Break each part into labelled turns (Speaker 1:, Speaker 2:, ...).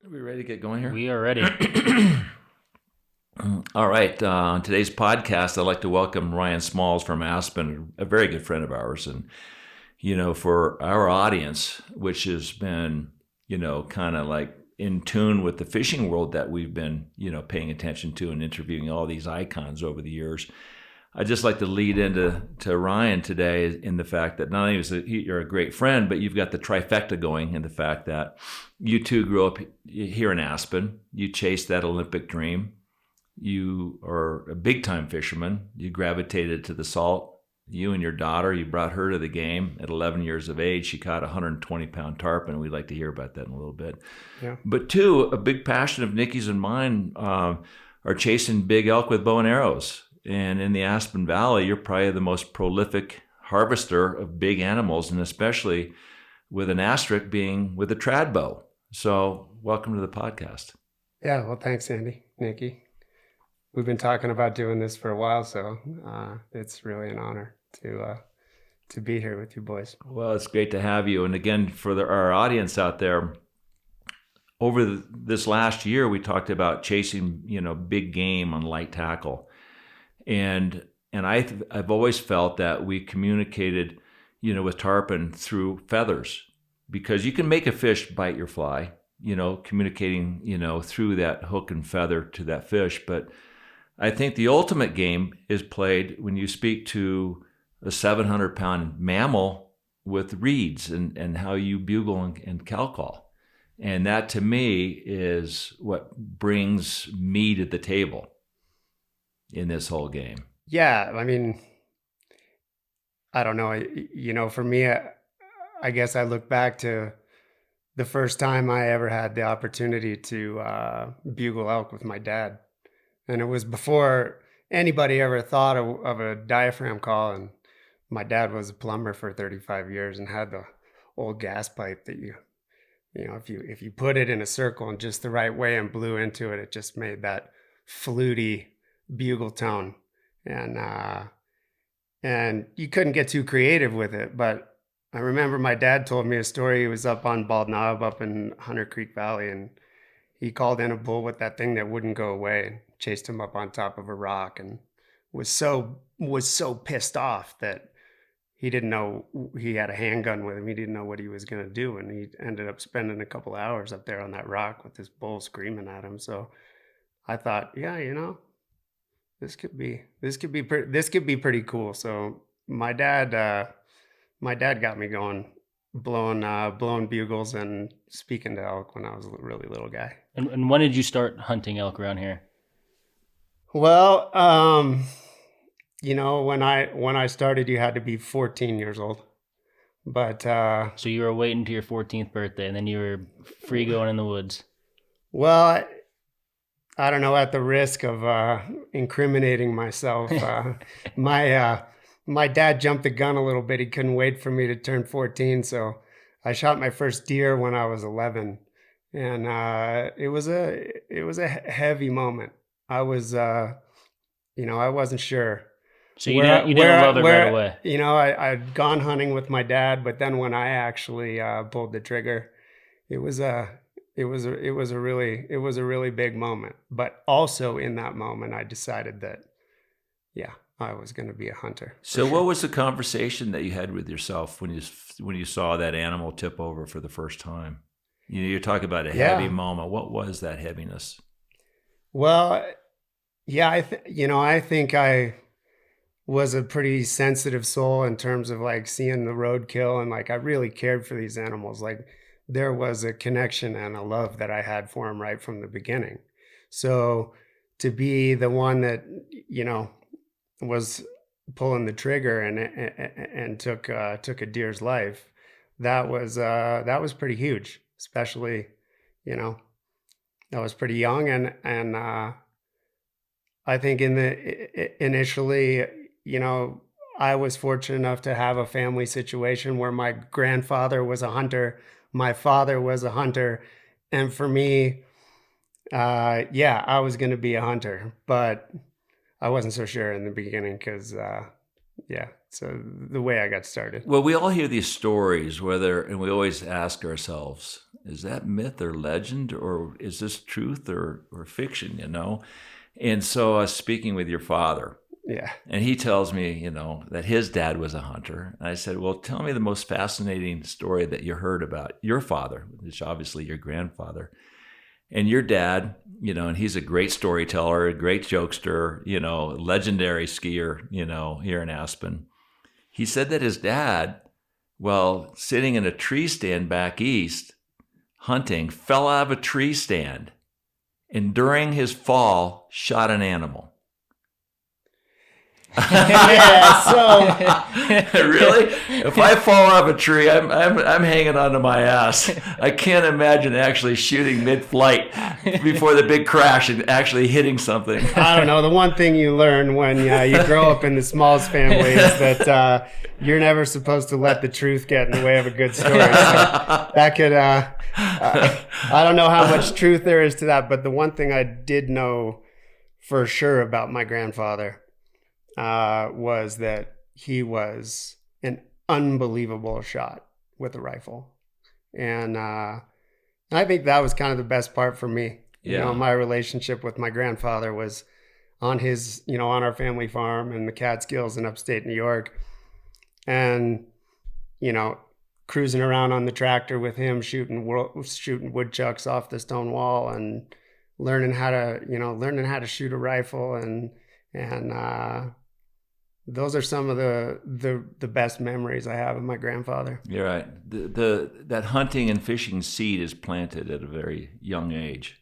Speaker 1: Are we ready to get going here?
Speaker 2: We are ready.
Speaker 1: All right. On today's podcast, I'd like to welcome Ryan Smalls from Aspen, a very good friend of ours. And, for our audience, which has been, kind of like in tune with the fishing world that we've been, paying attention to and interviewing all these icons over the years. I'd just like to lead into Ryan today in the fact that not only is you're a great friend, but you've got the trifecta going in the fact that you two grew up here in Aspen. You chased that Olympic dream. You are a big-time fisherman. You gravitated to the salt. You and your daughter, you brought her to the game at 11 years of age. She caught a 120-pound tarpon. We'd like to hear about that in a little bit.
Speaker 3: Yeah.
Speaker 1: But two, a big passion of Nikki's and mine are chasing big elk with bow and arrows. And in the Aspen Valley, you're probably the most prolific harvester of big animals, and especially with an asterisk being with a trad bow. So welcome to the podcast.
Speaker 3: Yeah, well, thanks, Andy, Nikki. We've been talking about doing this for a while, so it's really an honor to be here with you boys.
Speaker 1: Well, it's great to have you. And again, for our audience out there, over this last year, we talked about chasing, big game on light tackle. And I've always felt that we communicated, with tarpon through feathers, because you can make a fish bite your fly, communicating, through that hook and feather to that fish. But I think the ultimate game is played when you speak to a 700-pound mammal with reeds and how you bugle and cow call. And that to me is what brings me to the table in this whole game.
Speaker 3: Yeah, I mean, I don't know. For me, I guess I look back to the first time I ever had the opportunity to bugle elk with my dad. And it was before anybody ever thought of a diaphragm call. And my dad was a plumber for 35 years and had the old gas pipe that if you put it in a circle in just the right way and blew into it, it just made that fluty bugle tone. And you couldn't get too creative with it. But I remember my dad told me a story. He was up on Bald Knob up in Hunter Creek Valley, and he called in a bull with that thing that wouldn't go away and chased him up on top of a rock, and was so pissed off that he didn't know he had a handgun with him. He didn't know what he was going to do. And he ended up spending a couple of hours up there on that rock with this bull screaming at him. So I thought, yeah, this could be pretty cool. So my dad got me going, blowing bugles and speaking to elk when I was a really little guy.
Speaker 2: And when did you start hunting elk around here?
Speaker 3: Well, when I started, you had to be 14 years old. But
Speaker 2: so you were waiting to your 14th birthday, and then you were free going in the woods.
Speaker 3: Well, I don't know, at the risk of incriminating myself, my dad jumped the gun a little bit. He couldn't wait for me to turn 14, so I shot my first deer when I was 11, and it was a heavy moment. I was, I wasn't sure.
Speaker 2: So you didn't love it right away.
Speaker 3: I'd gone hunting with my dad, but then when I actually pulled the trigger, it was a really big moment. But also in that moment, I decided that, I was going to be a hunter.
Speaker 1: So what was the conversation that you had with yourself when you saw that animal tip over for the first time? You're talking about a heavy moment. What was that heaviness?
Speaker 3: Well, yeah, I think I was a pretty sensitive soul in terms of like seeing the roadkill, and like I really cared for these animals. Like there was a connection and a love that I had for them right from the beginning. So to be the one that, was pulling the trigger and took a deer's life, that was pretty huge, especially, I was pretty young, and I think initially, I was fortunate enough to have a family situation where my grandfather was a hunter, my father was a hunter, and for me, I was going to be a hunter, but I wasn't so sure in the beginning because, So the way I got started.
Speaker 1: Well, we all hear these stories, and we always ask ourselves, is that myth or legend, or is this truth or fiction, And so I was speaking with your father.
Speaker 3: Yeah.
Speaker 1: And he tells me, that his dad was a hunter. And I said, well, tell me the most fascinating story that you heard about your father, which obviously your grandfather. And your dad, and he's a great storyteller, a great jokester, legendary skier, here in Aspen. He said that his dad, while sitting in a tree stand back east, hunting, fell out of a tree stand, and during his fall, shot an animal. Really? If I fall out of a tree, I'm hanging onto my ass. I can't imagine actually shooting mid-flight before the big crash and actually hitting something.
Speaker 3: I don't know. The one thing you learn when you grow up in the Smalls family is that you're never supposed to let the truth get in the way of a good story. So that could, I don't know how much truth there is to that, but the one thing I did know for sure about my grandfather was that he was an unbelievable shot with a rifle. And I think that was kind of the best part for me.
Speaker 1: Yeah.
Speaker 3: My relationship with my grandfather was on his, on our family farm in the Catskills in upstate New York. And, cruising around on the tractor with him, shooting woodchucks off the stone wall and learning how to shoot a rifle and those are some of the best memories I have of my grandfather.
Speaker 1: You're right. That hunting and fishing seed is planted at a very young age.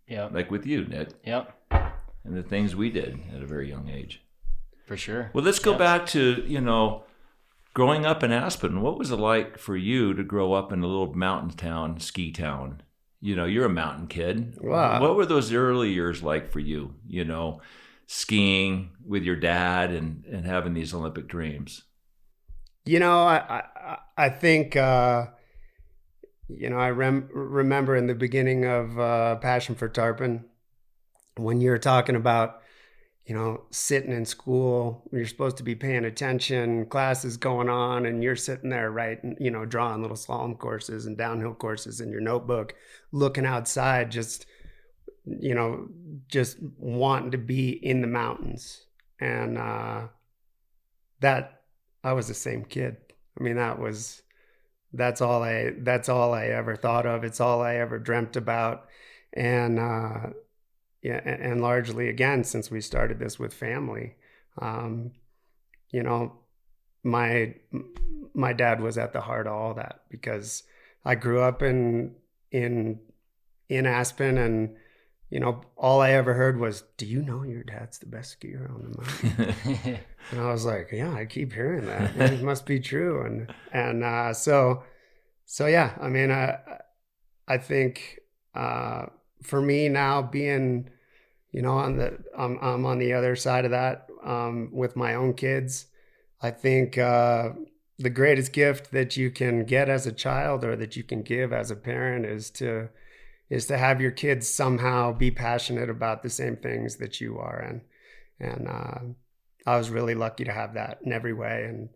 Speaker 2: Yeah.
Speaker 1: Like with you, Ned.
Speaker 2: Yep.
Speaker 1: And the things we did at a very young age.
Speaker 2: For sure.
Speaker 1: Well, let's go back to, growing up in Aspen. What was it like for you to grow up in a little mountain town, ski town? You're a mountain kid.
Speaker 3: Wow.
Speaker 1: What were those early years like for you? Skiing with your dad and having these Olympic dreams?
Speaker 3: I think, I remember in the beginning of Passion for Tarpon, when you're talking about, sitting in school, you're supposed to be paying attention, class is going on, and you're sitting there writing, drawing little slalom courses and downhill courses in your notebook, looking outside, just wanting to be in the mountains. And that I was the same kid. I mean, that's all I ever thought of. It's all I ever dreamt about. And and largely, again, since we started this with family, my dad was at the heart of all that, because I grew up in Aspen, and all I ever heard was, "Do you know your dad's the best skier on the mountain?" And I was like, "Yeah, I keep hearing that. It must be true." And so yeah. I mean, I think for me now, being I'm on the other side of that with my own kids. I think the greatest gift that you can get as a child, or that you can give as a parent, is to have your kids somehow be passionate about the same things that you are. And I was really lucky to have that in every way.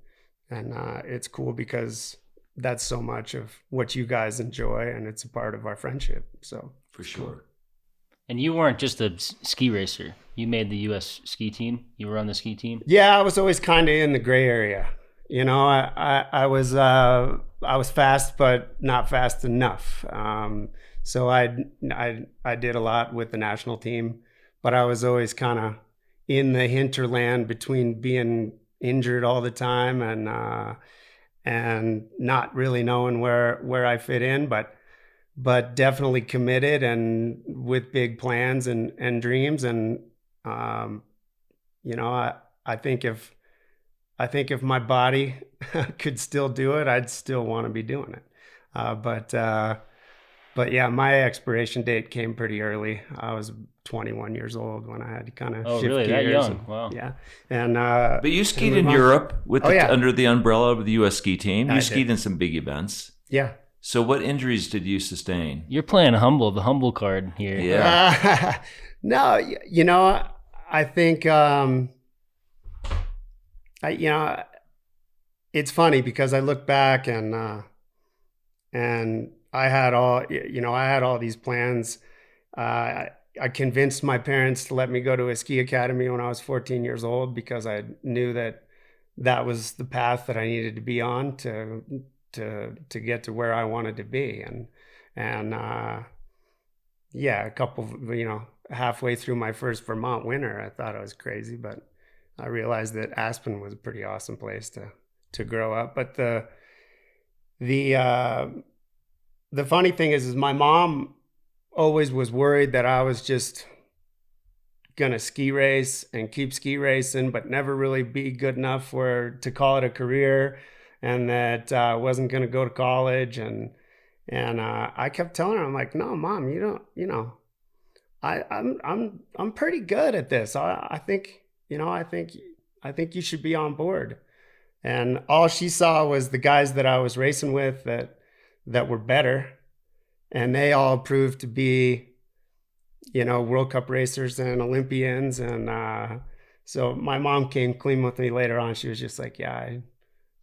Speaker 3: And it's cool because that's so much of what you guys enjoy, and it's a part of our friendship. So
Speaker 1: for sure.
Speaker 2: And you weren't just a ski racer. You made the U.S. ski team. You were on the ski team.
Speaker 3: Yeah, I was always kind of in the gray area. I was fast, but not fast enough. So I did a lot with the national team, but I was always kind of in the hinterland between being injured all the time and not really knowing where I fit in, but definitely committed and with big plans and dreams. And I think if my body could still do it, I'd still want to be doing it. But yeah, my expiration date came pretty early. I was 21 years old when I had to kind of shift
Speaker 2: really?
Speaker 3: gears.
Speaker 2: That young? Wow.
Speaker 3: Yeah. And
Speaker 1: but you skied in Europe with under the umbrella of the U.S. ski team. You skied in some big events.
Speaker 3: Yeah.
Speaker 1: So what injuries did you sustain?
Speaker 2: You're playing the humble card here.
Speaker 1: Yeah.
Speaker 3: No, I think it's funny because I look back and I had all these plans. I convinced my parents to let me go to a ski academy when I was 14 years old because I knew that was the path that I needed to be on to get to where I wanted to be. And yeah, halfway through my first Vermont winter, I thought I was crazy, but I realized that Aspen was a pretty awesome place to grow up. But the funny thing is my mom always was worried that I was just gonna ski race and keep ski racing, but never really be good enough to call it a career, and that I wasn't gonna go to college. And I kept telling her, I'm like, no, Mom, you don't, I'm pretty good at this. I think, I think you should be on board. And all she saw was the guys that I was racing with that were better, and they all proved to be, World Cup racers and Olympians. And so my mom came clean with me later on. She was just like, yeah,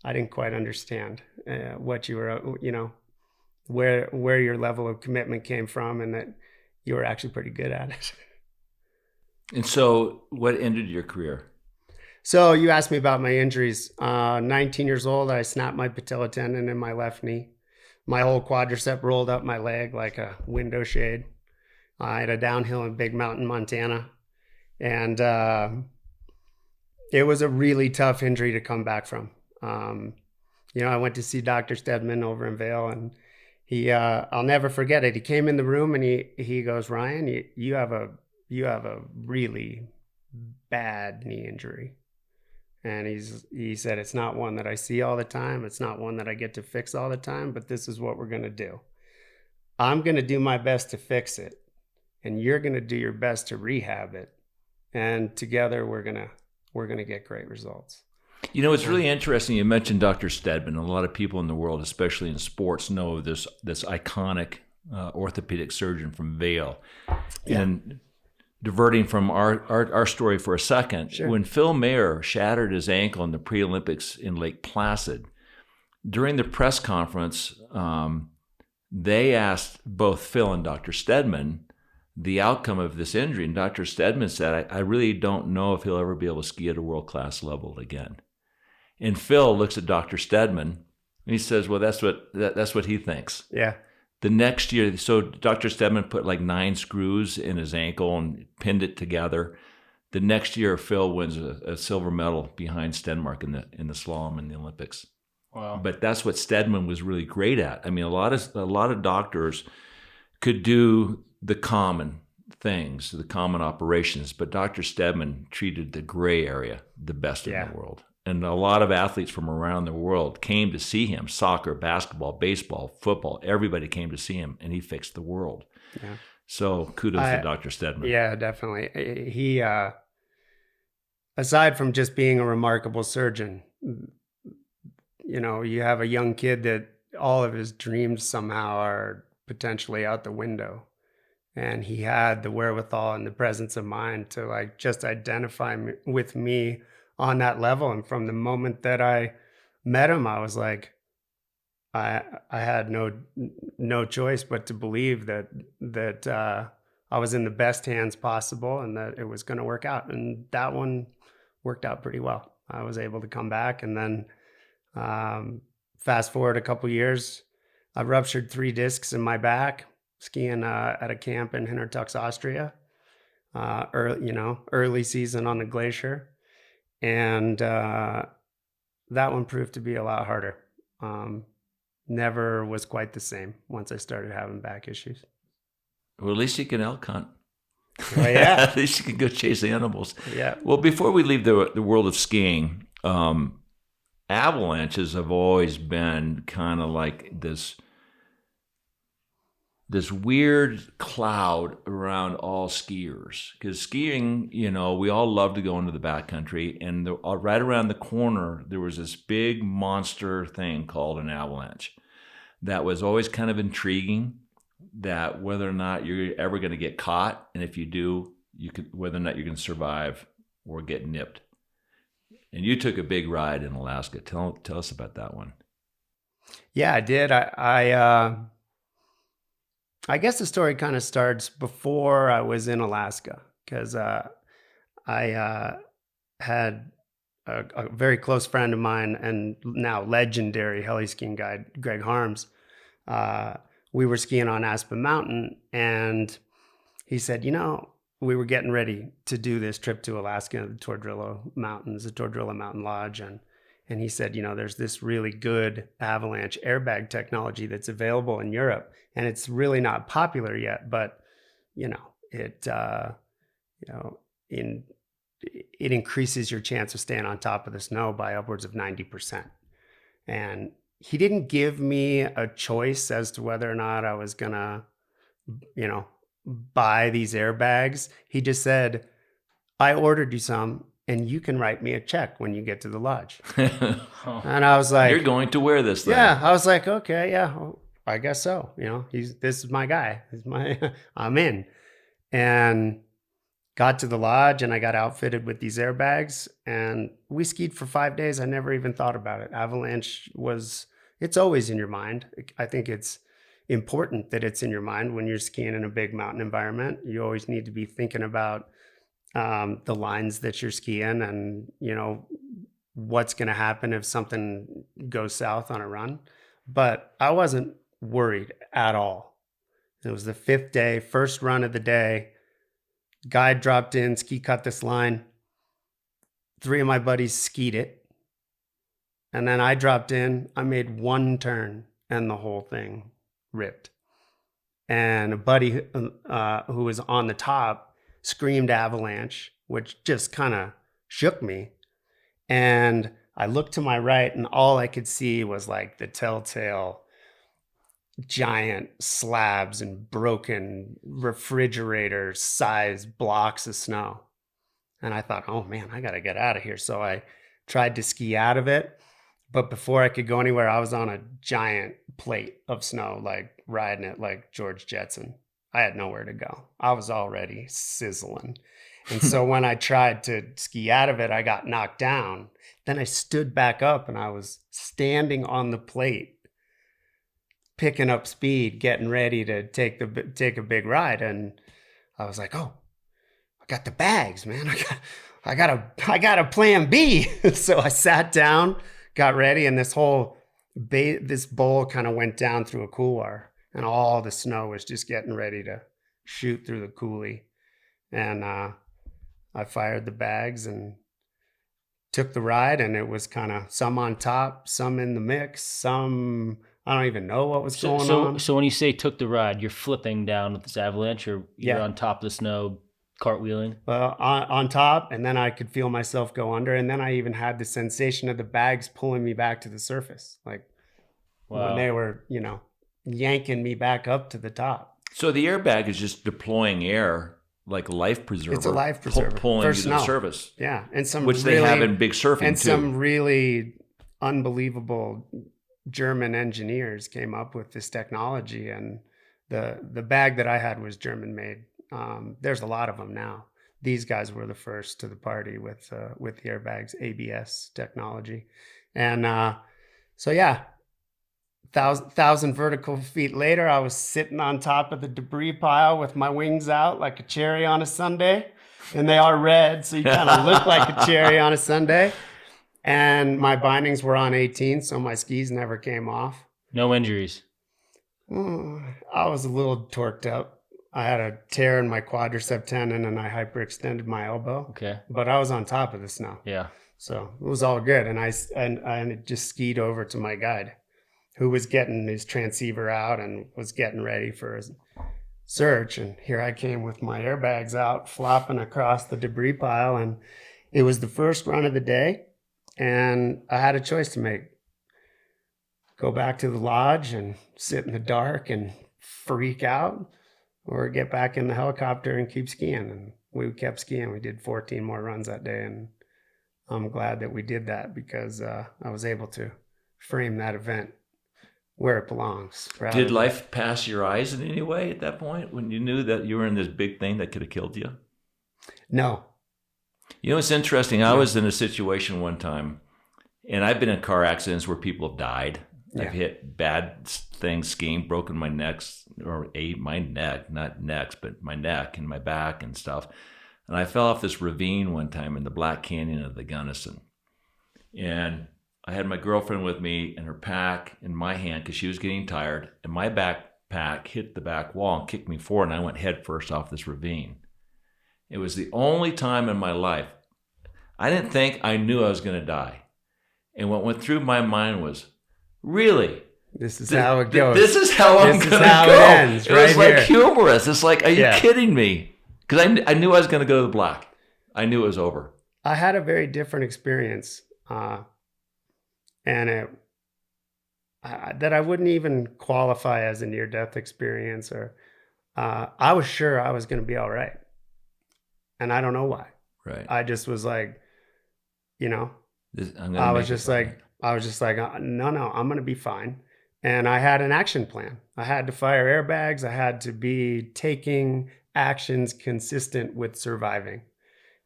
Speaker 3: I didn't quite understand what you were, where your level of commitment came from, and that you were actually pretty good at it.
Speaker 1: And so what ended your career?
Speaker 3: So you asked me about my injuries. 19 years old, I snapped my patella tendon in my left knee. My whole quadricep rolled up my leg like a window shade. I had a downhill in Big Mountain, Montana. And it was a really tough injury to come back from. I went to see Dr. Stedman over in Vail, and he, I'll never forget it. He came in the room and he goes, Ryan, you have a really bad knee injury. And he said, it's not one that I see all the time. It's not one that I get to fix all the time, but this is what we're going to do. I'm going to do my best to fix it, and you're going to do your best to rehab it. And together we're going to get great results.
Speaker 1: It's really interesting. You mentioned Dr. Stedman. A lot of people in the world, especially in sports, know this iconic orthopedic surgeon from Vail. Yeah. And diverting from our story for a second, sure. When Phil Mayer shattered his ankle in the pre-Olympics in Lake Placid, during the press conference, they asked both Phil and Dr. Stedman the outcome of this injury. And Dr. Stedman said, I really don't know if he'll ever be able to ski at a world-class level again. And Phil looks at Dr. Stedman and he says, well, that's what he thinks.
Speaker 3: Yeah.
Speaker 1: The next year, so Dr. Stedman put like 9 screws in his ankle and pinned it together. The next year, Phil wins a silver medal behind Stenmark in the slalom in the Olympics.
Speaker 2: Wow!
Speaker 1: But that's what Stedman was really great at. I mean, a lot of doctors could do the common things, the common operations, but Dr. Stedman treated the gray area the best in the world. And a lot of athletes from around the world came to see him. Soccer, basketball, baseball, football, everybody came to see him, and he fixed the world. Yeah. So kudos to Dr. Stedman.
Speaker 3: Yeah, definitely. He, aside from just being a remarkable surgeon, you have a young kid that all of his dreams somehow are potentially out the window. And he had the wherewithal and the presence of mind to just identify with me on that level. And from the moment that I met him, I was like, I had no choice but to believe that I was in the best hands possible and that it was going to work out. And that one worked out pretty well. I was able to come back, and then fast forward a couple years, I ruptured 3 discs in my back skiing at a camp in Hintertux, Austria. Early season on the glacier. And that one proved to be a lot harder. Never was quite the same once I started having back issues.
Speaker 1: Well, at least you can elk hunt.
Speaker 3: Well, yeah.
Speaker 1: At least you can go chase animals.
Speaker 3: Yeah.
Speaker 1: Well, before we leave the world of skiing, avalanches have always been kind of like this weird cloud around all skiers, because skiing, we all love to go into the backcountry, and right around the corner there was this big monster thing called an avalanche that was always kind of intriguing, that whether or not you're ever going to get caught, and if you do, whether or not you're going to survive or get nipped. And you took a big ride in Alaska. Tell us about that one.
Speaker 3: Yeah, I did. I guess the story kind of starts before I was in Alaska, because I had a very close friend of mine and now legendary heli skiing guide, Greg Harms. We were skiing on Aspen Mountain, and he said, we were getting ready to do this trip to Alaska, the Tordrillo Mountains, the Tordrillo Mountain Lodge. And he said, there's this really good avalanche airbag technology that's available in Europe. And it's really not popular yet, but, it increases your chance of staying on top of the snow by upwards of 90%. And he didn't give me a choice as to whether or not I was going to, buy these airbags. He just said, I ordered you some, and you can write me a check when you get to the lodge. And I was like,
Speaker 1: you're going to wear this thing.
Speaker 3: Yeah. I was like, okay, yeah, I guess so. This is my guy. I'm in. And got to the lodge, and I got outfitted with these airbags, and we skied for 5 days. I never even thought about it. Avalanche it's always in your mind. I think it's important that it's in your mind when you're skiing in a big mountain environment. You always need to be thinking about the lines that you're skiing, and what's going to happen if something goes south on a run. But I wasn't worried at all. It was the 5th day, first run of the day. Guide dropped in, ski cut this line. 3 of my buddies skied it. And then I dropped in, I made one turn, and the whole thing ripped. And a buddy who was on the top screamed avalanche, which just kind of shook me. And I looked to my right, and all I could see was like the telltale giant slabs and broken refrigerator sized blocks of snow. And I thought, oh man, I got to get out of here. So I tried to ski out of it. But before I could go anywhere, I was on a giant plate of snow, like riding it like George Jetson. I had nowhere to go. I was already sizzling. And so when I tried to ski out of it, I got knocked down. Then I stood back up, and I was standing on the plate, picking up speed, getting ready to take a big ride. And I was like, oh, I got the bags, man. I got a plan B. So I sat down, got ready, and this whole this bowl kind of went down through a couloir, and all the snow was just getting ready to shoot through the coulee. And I fired the bags and took the ride, and it was kind of some on top, some in the mix, some I don't even know what was going on.
Speaker 2: So when you say took the ride, you're flipping down with this avalanche, or you're on top of the snow, cartwheeling?
Speaker 3: Well, on top, and then I could feel myself go under, and then I even had the sensation of the bags pulling me back to the surface, like when they were, yanking me back up to the top.
Speaker 1: So the airbag is just deploying air like a life preserver.
Speaker 3: It's a life preserver.
Speaker 1: Pulling you to the surface.
Speaker 3: Yeah, and
Speaker 1: which they have in big surfing
Speaker 3: and
Speaker 1: too.
Speaker 3: Some really unbelievable German engineers came up with this technology, and the bag that I had was German made. There's a lot of them now. These guys were the first to the party with the airbags, ABS technology. And so yeah, 1,000 vertical feet later, I was sitting on top of the debris pile with my wings out like a cherry on a sundae. And they are red, so you kind of look like a cherry on a sundae. And my bindings were on 18, so my skis never came off.
Speaker 2: No injuries?
Speaker 3: I was a little torqued up. I had a tear in my quadricep tendon, and I hyperextended my elbow.
Speaker 2: Okay.
Speaker 3: But I was on top of the snow.
Speaker 2: Yeah.
Speaker 3: So it was all good. And I just skied over to my guide, who was getting his transceiver out and was getting ready for his search. And here I came with my airbags out, flopping across the debris pile. And it was the first run of the day. And I had a choice to make. Go back to the lodge and sit in the dark and freak out, or get back in the helicopter and keep skiing. And we kept skiing. We did 14 more runs that day. And I'm glad that we did that, because I was able to frame that event where it belongs.
Speaker 1: Did life pass your eyes in any way at that point when you knew that you were in this big thing that could have killed you?
Speaker 3: No.
Speaker 1: You know, it's interesting. I was in a situation one time, and I've been in car accidents where people have died. I've hit bad things skiing, broken my necks, my neck, not necks, but my neck and my back and stuff. And I fell off this ravine one time in the Black Canyon of the Gunnison. And I had my girlfriend with me and her pack in my hand because she was getting tired. And my backpack hit the back wall and kicked me forward, and I went head first off this ravine. It was the only time in my life I didn't think I knew I was going to die. And what went through my mind was, really?
Speaker 3: This is how it goes.
Speaker 1: This is how I'm going to go.
Speaker 3: It ends, right?
Speaker 1: It was like humorous. It's like, are you kidding me? Because I knew I was going to go to the black. I knew it was over.
Speaker 3: I had a very different experience, and that I wouldn't even qualify as a near-death experience. Or I was sure I was going to be all right, and I don't know why.
Speaker 1: Right.
Speaker 3: I just was like, I was just like, no, I'm going to be fine. And I had an action plan. I had to fire airbags. I had to be taking actions consistent with surviving.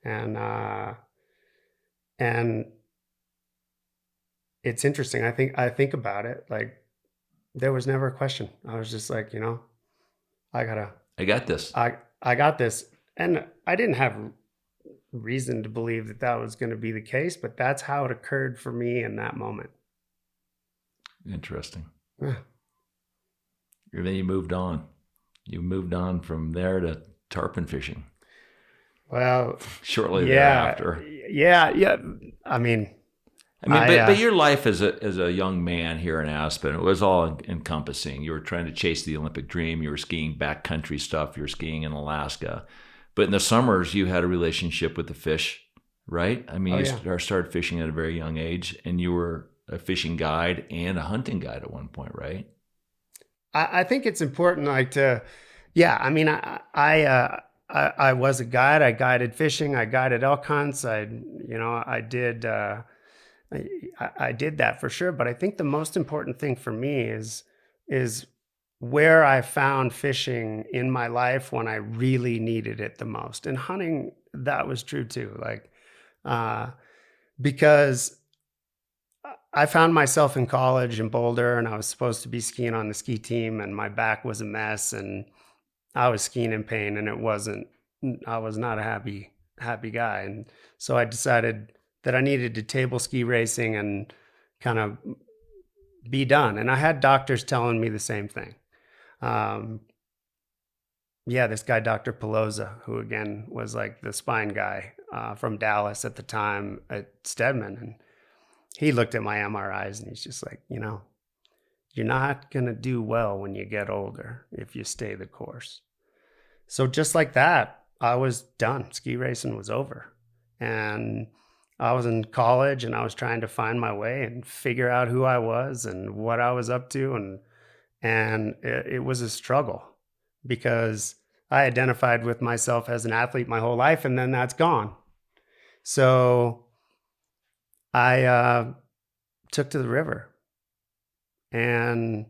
Speaker 3: And it's interesting. I think about it. Like, there was never a question. I was just like, I got this. I got this. And I didn't have reason to believe that was going to be the case, but that's how it occurred for me in that moment.
Speaker 1: Interesting. And then you moved on. You moved on from there to tarpon fishing.
Speaker 3: Well,
Speaker 1: shortly thereafter.
Speaker 3: Yeah.
Speaker 1: But your life as a young man here in Aspen, it was all encompassing. You were trying to chase the Olympic dream. You were skiing backcountry stuff. You were skiing in Alaska. But in the summers, you had a relationship with the fish, right? I mean, you started fishing at a very young age, and you were a fishing guide and a hunting guide at one point, right?
Speaker 3: I think it's important, I was a guide. I guided fishing. I guided elk hunts. I did that for sure. But I think the most important thing for me is where I found fishing in my life when I really needed it the most. And hunting, that was true too. Like, because I found myself in college in Boulder, and I was supposed to be skiing on the ski team, and my back was a mess, and I was skiing in pain, and I was not a happy guy. And so I decided that I needed to table ski racing and kind of be done. And I had doctors telling me the same thing. This guy, Dr. Pelosa, who again was like the spine guy from Dallas at the time at Stedman. And he looked at my MRIs and he's just like, you're not going to do well when you get older if you stay the course. So just like that, I was done. Ski racing was over. And I was in college, and I was trying to find my way and figure out who I was and what I was up to. And it was a struggle because I identified with myself as an athlete my whole life, and then that's gone. So I took to the river, and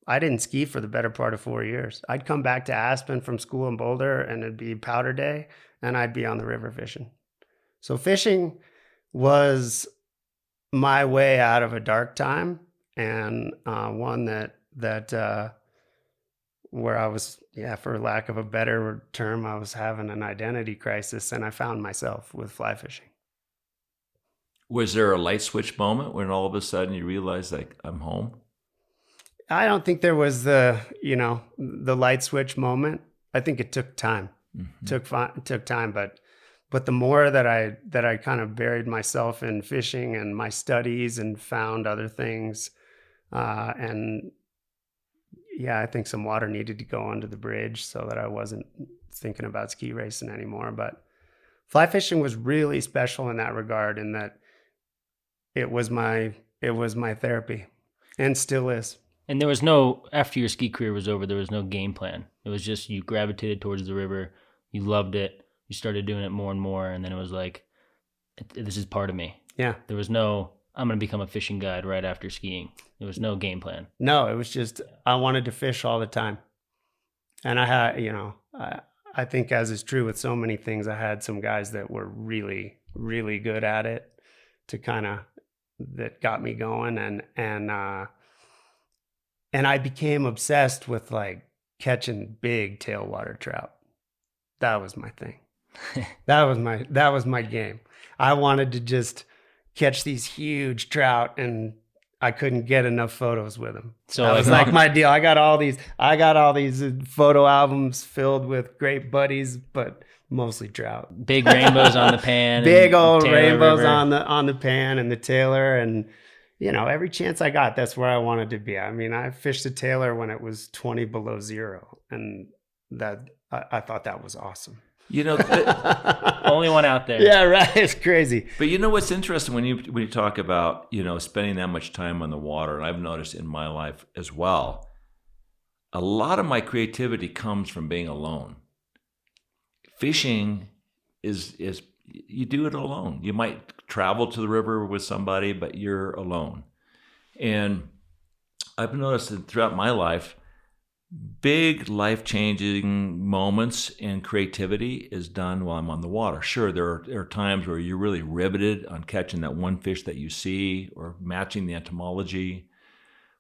Speaker 3: I didn't ski for the better part of 4 years. I'd come back to Aspen from school in Boulder, and it'd be powder day, and I'd be on the river fishing. So fishing was my way out of a dark time, and one that where I was, for lack of a better term, I was having an identity crisis, and I found myself with fly fishing.
Speaker 1: Was there a light switch moment when all of a sudden you realized, like, I'm home?
Speaker 3: I don't think there was the light switch moment. I think it took time. Mm-hmm. Took time, but the more that I kind of buried myself in fishing and my studies and found other things, I think some water needed to go under the bridge so that I wasn't thinking about ski racing anymore. But fly fishing was really special in that regard, in that it was my therapy, and still is.
Speaker 2: And there was after your ski career was over, there was no game plan. It was just you gravitated towards the river, you loved it, you started doing it more and more, and then it was like, this is part of me. Yeah. There was no, I'm going to become a fishing guide right after skiing. There was no game plan. No,
Speaker 3: it was just, I wanted to fish all the time. And I had, I think, as is true with so many things, I had some guys that were really, really good at it that got me going. And I became obsessed with like catching big tailwater trout. That was my thing. That was my game. I wanted to just catch these huge trout, and I couldn't get enough photos with them. So that was like my deal. I got all these photo albums filled with great buddies, but mostly trout.
Speaker 2: Big rainbows on the pan.
Speaker 3: Big old rainbows River. on the pan and the Taylor. And, every chance I got, that's where I wanted to be. I mean, I fished the Taylor when it was 20 below zero. And that I thought that was awesome.
Speaker 2: Only one out there.
Speaker 3: Yeah, right. It's crazy.
Speaker 1: But what's interesting when you talk about, spending that much time on the water, and I've noticed in my life as well, a lot of my creativity comes from being alone. Fishing is you do it alone. You might travel to the river with somebody, but you're alone. And I've noticed that throughout my life, big life-changing moments and creativity is done while I'm on the water. Sure, there are times where you're really riveted on catching that one fish that you see or matching the entomology.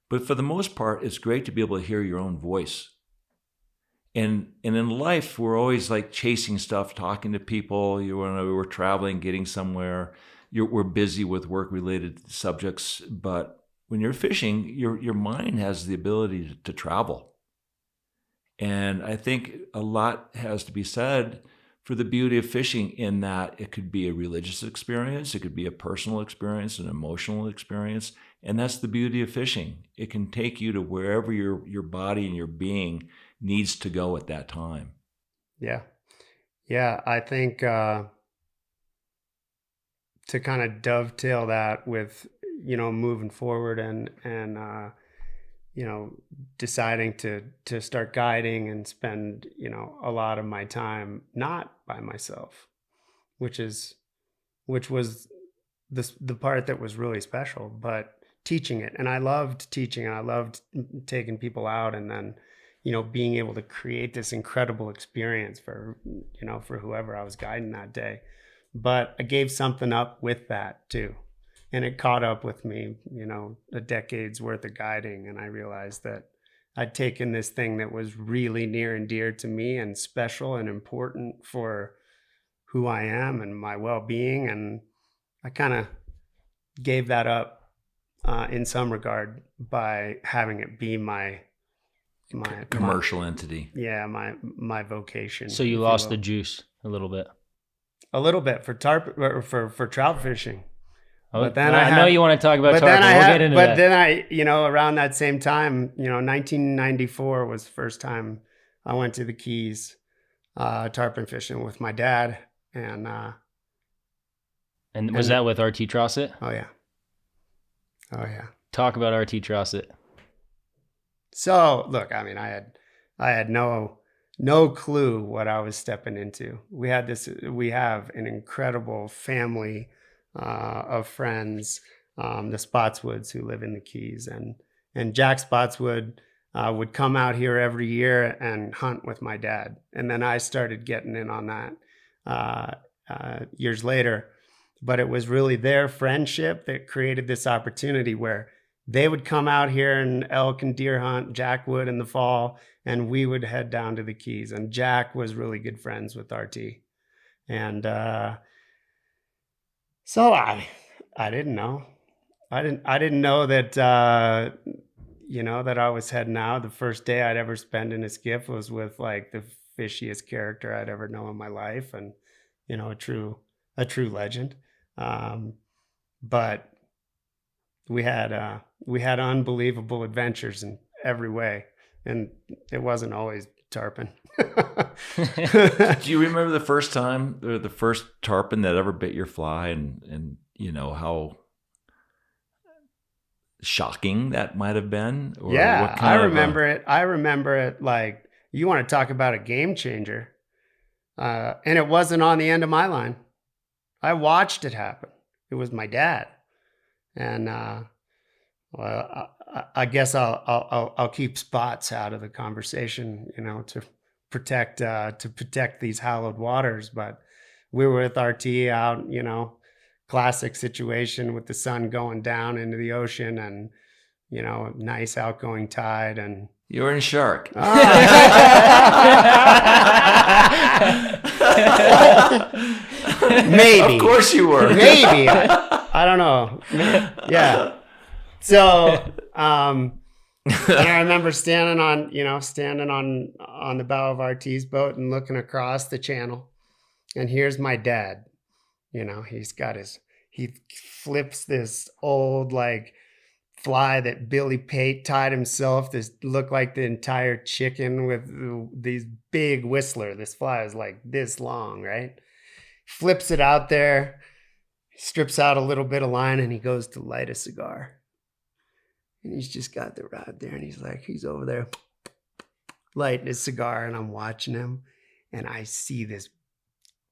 Speaker 1: But for the most part, it's great to be able to hear your own voice. And in life, we're always like chasing stuff, talking to people. We're traveling, getting somewhere. We're busy with work-related subjects. But when you're fishing, your mind has the ability to travel. And I think a lot has to be said for the beauty of fishing in that it could be a religious experience, it could be a personal experience, an emotional experience, and that's the beauty of fishing. It can take you to wherever your body and your being needs to go at that time.
Speaker 3: Yeah. Yeah, I think to kind of dovetail that with, moving forward and deciding to start guiding and spend, a lot of my time not by myself, which was the part that was really special, but teaching it. And I loved teaching, and I loved taking people out, and then, being able to create this incredible experience for whoever I was guiding that day. But I gave something up with that too. And it caught up with me, a decade's worth of guiding. And I realized that I'd taken this thing that was really near and dear to me and special and important for who I am and my well-being. And I kind of gave that up in some regard by having it be my
Speaker 1: commercial entity.
Speaker 3: Yeah, my vocation.
Speaker 2: So you lost the juice a little bit.
Speaker 3: A little bit for trout fishing.
Speaker 2: But then I know you want to talk about tarpon. We'll get into that.
Speaker 3: But then around that same time, 1994 was the first time I went to the Keys tarpon fishing with my dad. And
Speaker 2: was that with RT Trossett?
Speaker 3: Oh, yeah.
Speaker 2: Talk about RT Trossett.
Speaker 3: So, look, I mean, I had no clue what I was stepping into. We have an incredible family of friends, the Spotswoods, who live in the Keys, and Jack Spotswood would come out here every year and hunt with my dad. And then I started getting in on that years later. But it was really their friendship that created this opportunity where they would come out here and elk and deer hunt, Jack would in the fall, and we would head down to the Keys. And Jack was really good friends with RT. And so I didn't know. I didn't know that that I was heading out. The first day I'd ever spend in a skiff was with like the fishiest character I'd ever known in my life, and a true legend. But we had unbelievable adventures in every way, and it wasn't always tarpon.
Speaker 1: Do you remember the first time, or the first tarpon that ever bit your fly, and how shocking that might have been? Or
Speaker 3: yeah, I remember it. I remember it like, you want to talk about a game changer. And it wasn't on the end of my line. I watched it happen. It was my dad. And I guess I'll keep spots out of the conversation, to protect these hallowed waters. But we were with RT out, classic situation with the sun going down into the ocean and, nice outgoing tide. And
Speaker 1: you were in shark.
Speaker 3: Maybe.
Speaker 1: Of course you were.
Speaker 3: Maybe. I don't know. Yeah. So, and I remember standing on the bow of RT's boat and looking across the channel, and here's my dad. He flips this old fly that Billy Pate tied himself. This looked like the entire chicken with these big whistler. This fly is like this long, right? Flips it out there, strips out a little bit of line, and he goes to light a cigar. And he's just got the rod there, and he's over there lighting his cigar, and I'm watching him, and I see this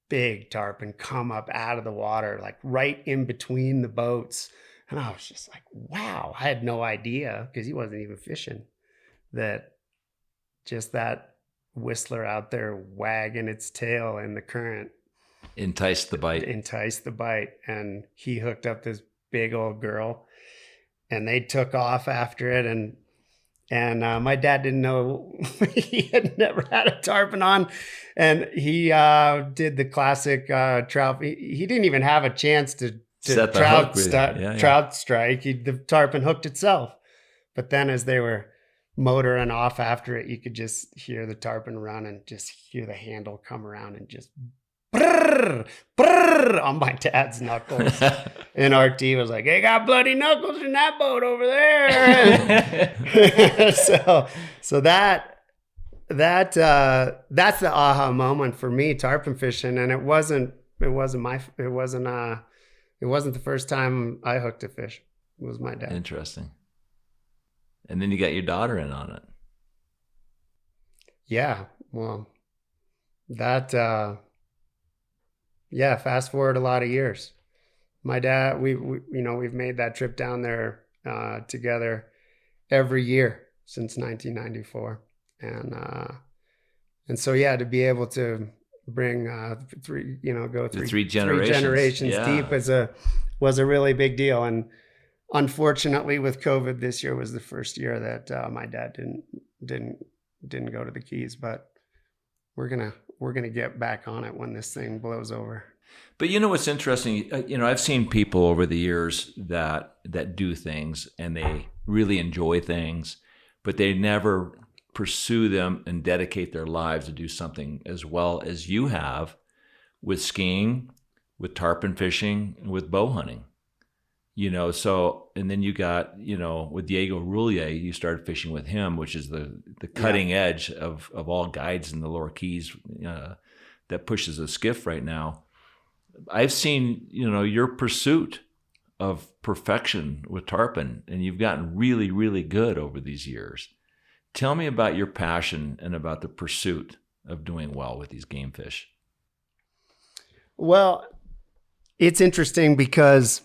Speaker 3: big tarpon come up out of the water, right in between the boats. And I was just like, wow, I had no idea, because he wasn't even fishing, that just that whistler out there wagging its tail in the current
Speaker 1: enticed the bite.
Speaker 3: And he hooked up this big old girl, and they took off after it. And my dad didn't know, he had never had a tarpon on. And he did the classic trout. He didn't even have a chance to trout strike. The tarpon hooked itself. But then as they were motoring off after it, you could just hear the tarpon run and just hear the handle come around and just brrr, brrr on my dad's knuckles. And RT was like, "They got bloody knuckles in that boat over there." so that's the aha moment for me, tarpon fishing. And it wasn't the first time I hooked a fish. It was my dad.
Speaker 1: Interesting. And then you got your daughter in on it.
Speaker 3: Yeah. Well, that, fast forward a lot of years. My dad, we've made that trip down there together every year since 1994. And so, to be able to bring three generations deep was a really big deal. And unfortunately, with COVID, this year was the first year that my dad didn't go to the Keys. But we're gonna get back on it when this thing blows over.
Speaker 1: But what's interesting? I've seen people over the years that do things and they really enjoy things, but they never pursue them and dedicate their lives to do something as well as you have with skiing, with tarpon fishing, and with bow hunting. So, and then you got, with Diego Roulier, you started fishing with him, which is the cutting edge of all guides in the Lower Keys that pushes a skiff right now. I've seen, your pursuit of perfection with tarpon, and you've gotten really, really good over these years. Tell me about your passion and about the pursuit of doing well with these game fish.
Speaker 3: Well, it's interesting because,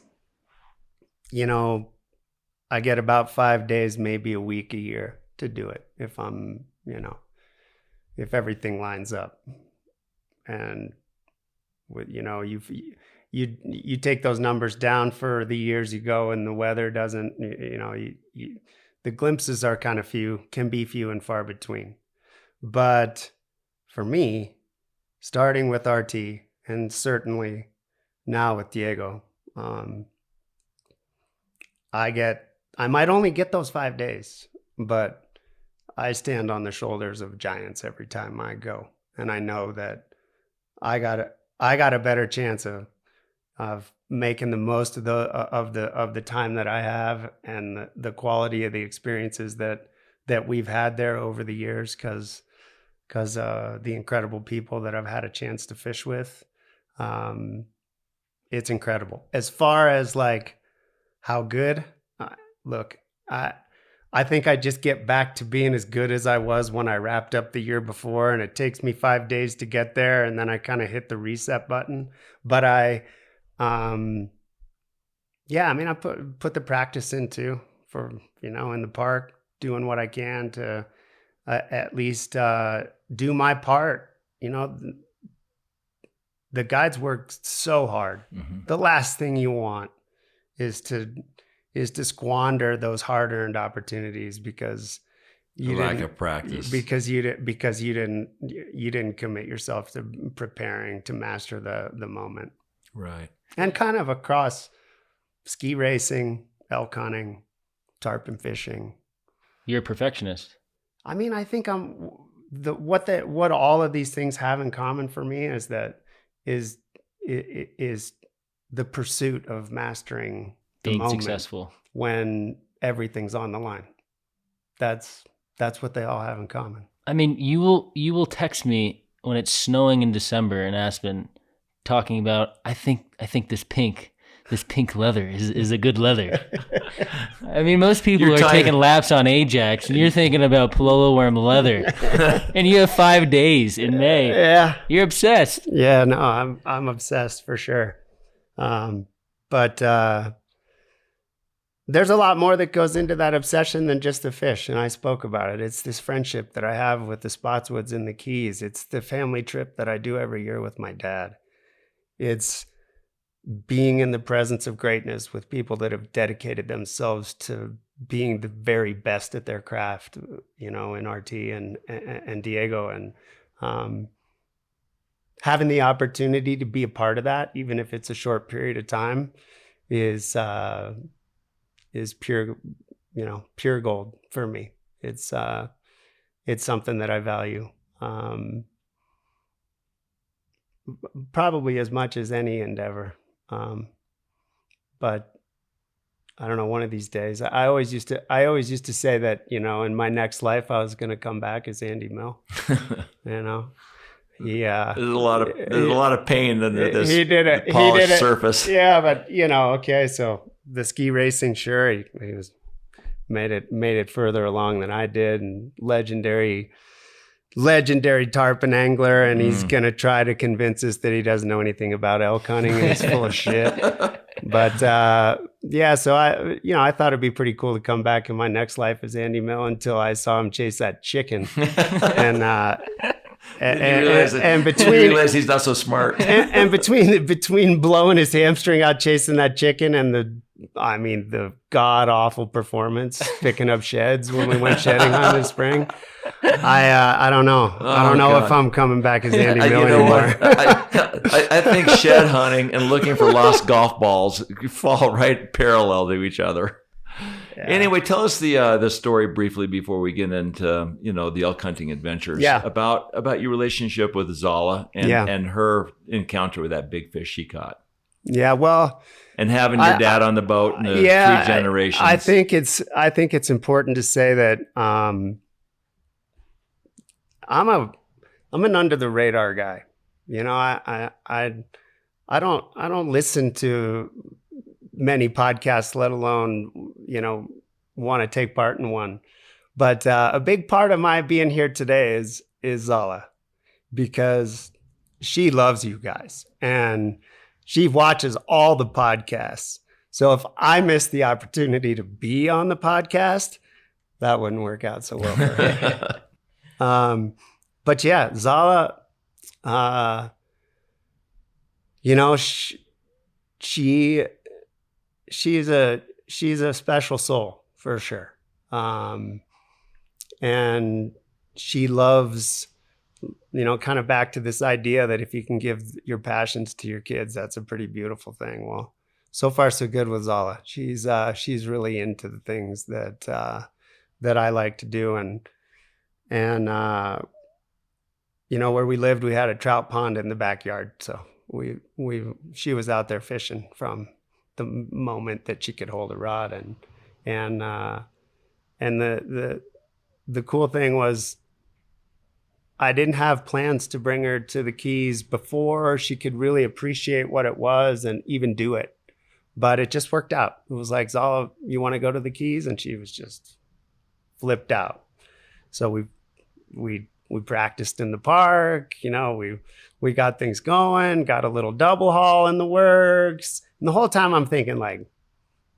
Speaker 3: I get about 5 days, maybe a week, a year to do it if I'm, if everything lines up. And with, you take those numbers down for the years you go and the weather doesn't, the glimpses are can be few and far between. But for me, starting with RT and certainly now with Diego, I might only get those 5 days, but I stand on the shoulders of giants every time I go. And I know that I got a better chance of making the most of the time that I have and the quality of the experiences that we've had there over the years, because the incredible people that I've had a chance to fish with, it's incredible. As far as how good, look, I think I just get back to being as good as I was when I wrapped up the year before, and it takes me 5 days to get there, and then I kind of hit the reset button. But I put the practice into for, in the park, doing what I can to at least do my part. The guides work so hard. Mm-hmm. The last thing you want is to squander those hard-earned opportunities because
Speaker 1: lack of practice,
Speaker 3: because you didn't commit yourself to preparing to master the moment.
Speaker 1: Right.
Speaker 3: And kind of across ski racing, elk hunting, tarpon fishing.
Speaker 2: You're a perfectionist.
Speaker 3: I mean, I think what all of these things have in common for me is the pursuit of mastering the
Speaker 2: being
Speaker 3: moment
Speaker 2: successful
Speaker 3: when everything's on the line. That's what they all have in common.
Speaker 2: I mean, you will text me when it's snowing in December in Aspen, talking about I think this pink leather is a good leather. I mean, most people are taking laps on Ajax, and you're thinking about Pololo worm leather, and you have 5 days in May.
Speaker 3: Yeah,
Speaker 2: you're obsessed.
Speaker 3: Yeah, no, I'm obsessed for sure. But there's a lot more that goes into that obsession than just the fish, and I spoke about it. It's this friendship that I have with the Spotswoods and the Keys. It's the family trip that I do every year with my dad. It's being in the presence of greatness with people that have dedicated themselves to being the very best at their craft, in RT and Diego, and having the opportunity to be a part of that, even if it's a short period of time, is pure, pure gold for me. It's something that I value, probably as much as any endeavor. But I don't know, one of these days, I always used to say that, in my next life, I was going to come back as Andy Mill, Yeah.
Speaker 1: There's a lot of pain in this
Speaker 3: he did it.
Speaker 1: Polished surface.
Speaker 3: Yeah. But okay. So the ski racing, sure. He made it further along than I did, and legendary tarpon angler, and he's gonna try to convince us that he doesn't know anything about elk hunting and he's full of shit. But so I thought it'd be pretty cool to come back in my next life as Andy Mill until I saw him chase that chicken, and between
Speaker 1: you realize he's not so smart.
Speaker 3: and between blowing his hamstring out chasing that chicken and the god awful performance picking up sheds when we went shedding on this spring, I don't know. I don't know if I'm coming back as Andy Mill anymore.
Speaker 1: I think shed hunting and looking for lost golf balls fall right parallel to each other. Yeah. Anyway, tell us the story briefly before we get into the elk hunting adventures.
Speaker 3: Yeah.
Speaker 1: About your relationship with Zala and her encounter with that big fish she caught. Yeah, well, and having your dad on the boat and the 3 generations.
Speaker 3: I think it's important to say that I'm an under the radar guy. I don't listen to many podcasts, let alone, want to take part in one. But a big part of my being here today is Zala, because she loves you guys and she watches all the podcasts. So if I miss the opportunity to be on the podcast, that wouldn't work out so well for her. But yeah, Zala, she's a special soul for sure. And she loves, kind of back to this idea that if you can give your passions to your kids, that's a pretty beautiful thing. Well, so far so good with Zala. She's really into the things that I like to do. And where we lived, we had a trout pond in the backyard. So she was out there fishing from the moment that she could hold a rod, and the cool thing was I didn't have plans to bring her to the Keys before she could really appreciate what it was and even do it, but it just worked out. It was like, Zala, you want to go to the Keys? And she was just flipped out. So we practiced in the park, we got things going, got a little double haul in the works. And the whole time I'm thinking like,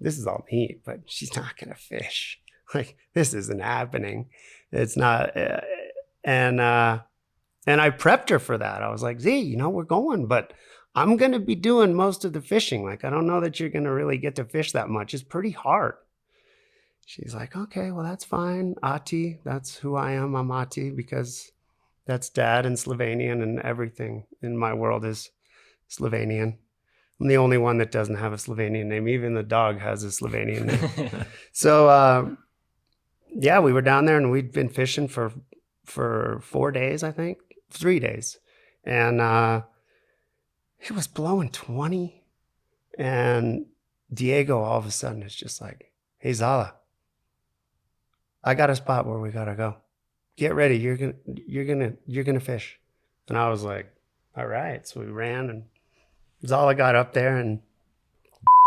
Speaker 3: this is all neat, but she's not going to fish. Like, this isn't happening. It's not. And I prepped her for that. I was like, Z, we're going, but I'm going to be doing most of the fishing. Like, I don't know that you're going to really get to fish that much. It's pretty hard. She's like, okay, well, that's fine. Ati, that's who I am. I'm Ati because that's dad in Slovenian, and everything in my world is Slovenian. I'm the only one that doesn't have a Slovenian name. Even the dog has a Slovenian name. So, yeah, we were down there and we'd been fishing for 4 days, I think, 3 days. And it was blowing 20. And Diego all of a sudden is just like, hey, Zala, I got a spot where we got to go. Get ready. You're gonna fish. And I was like, all right. So we ran, and Zala got up there and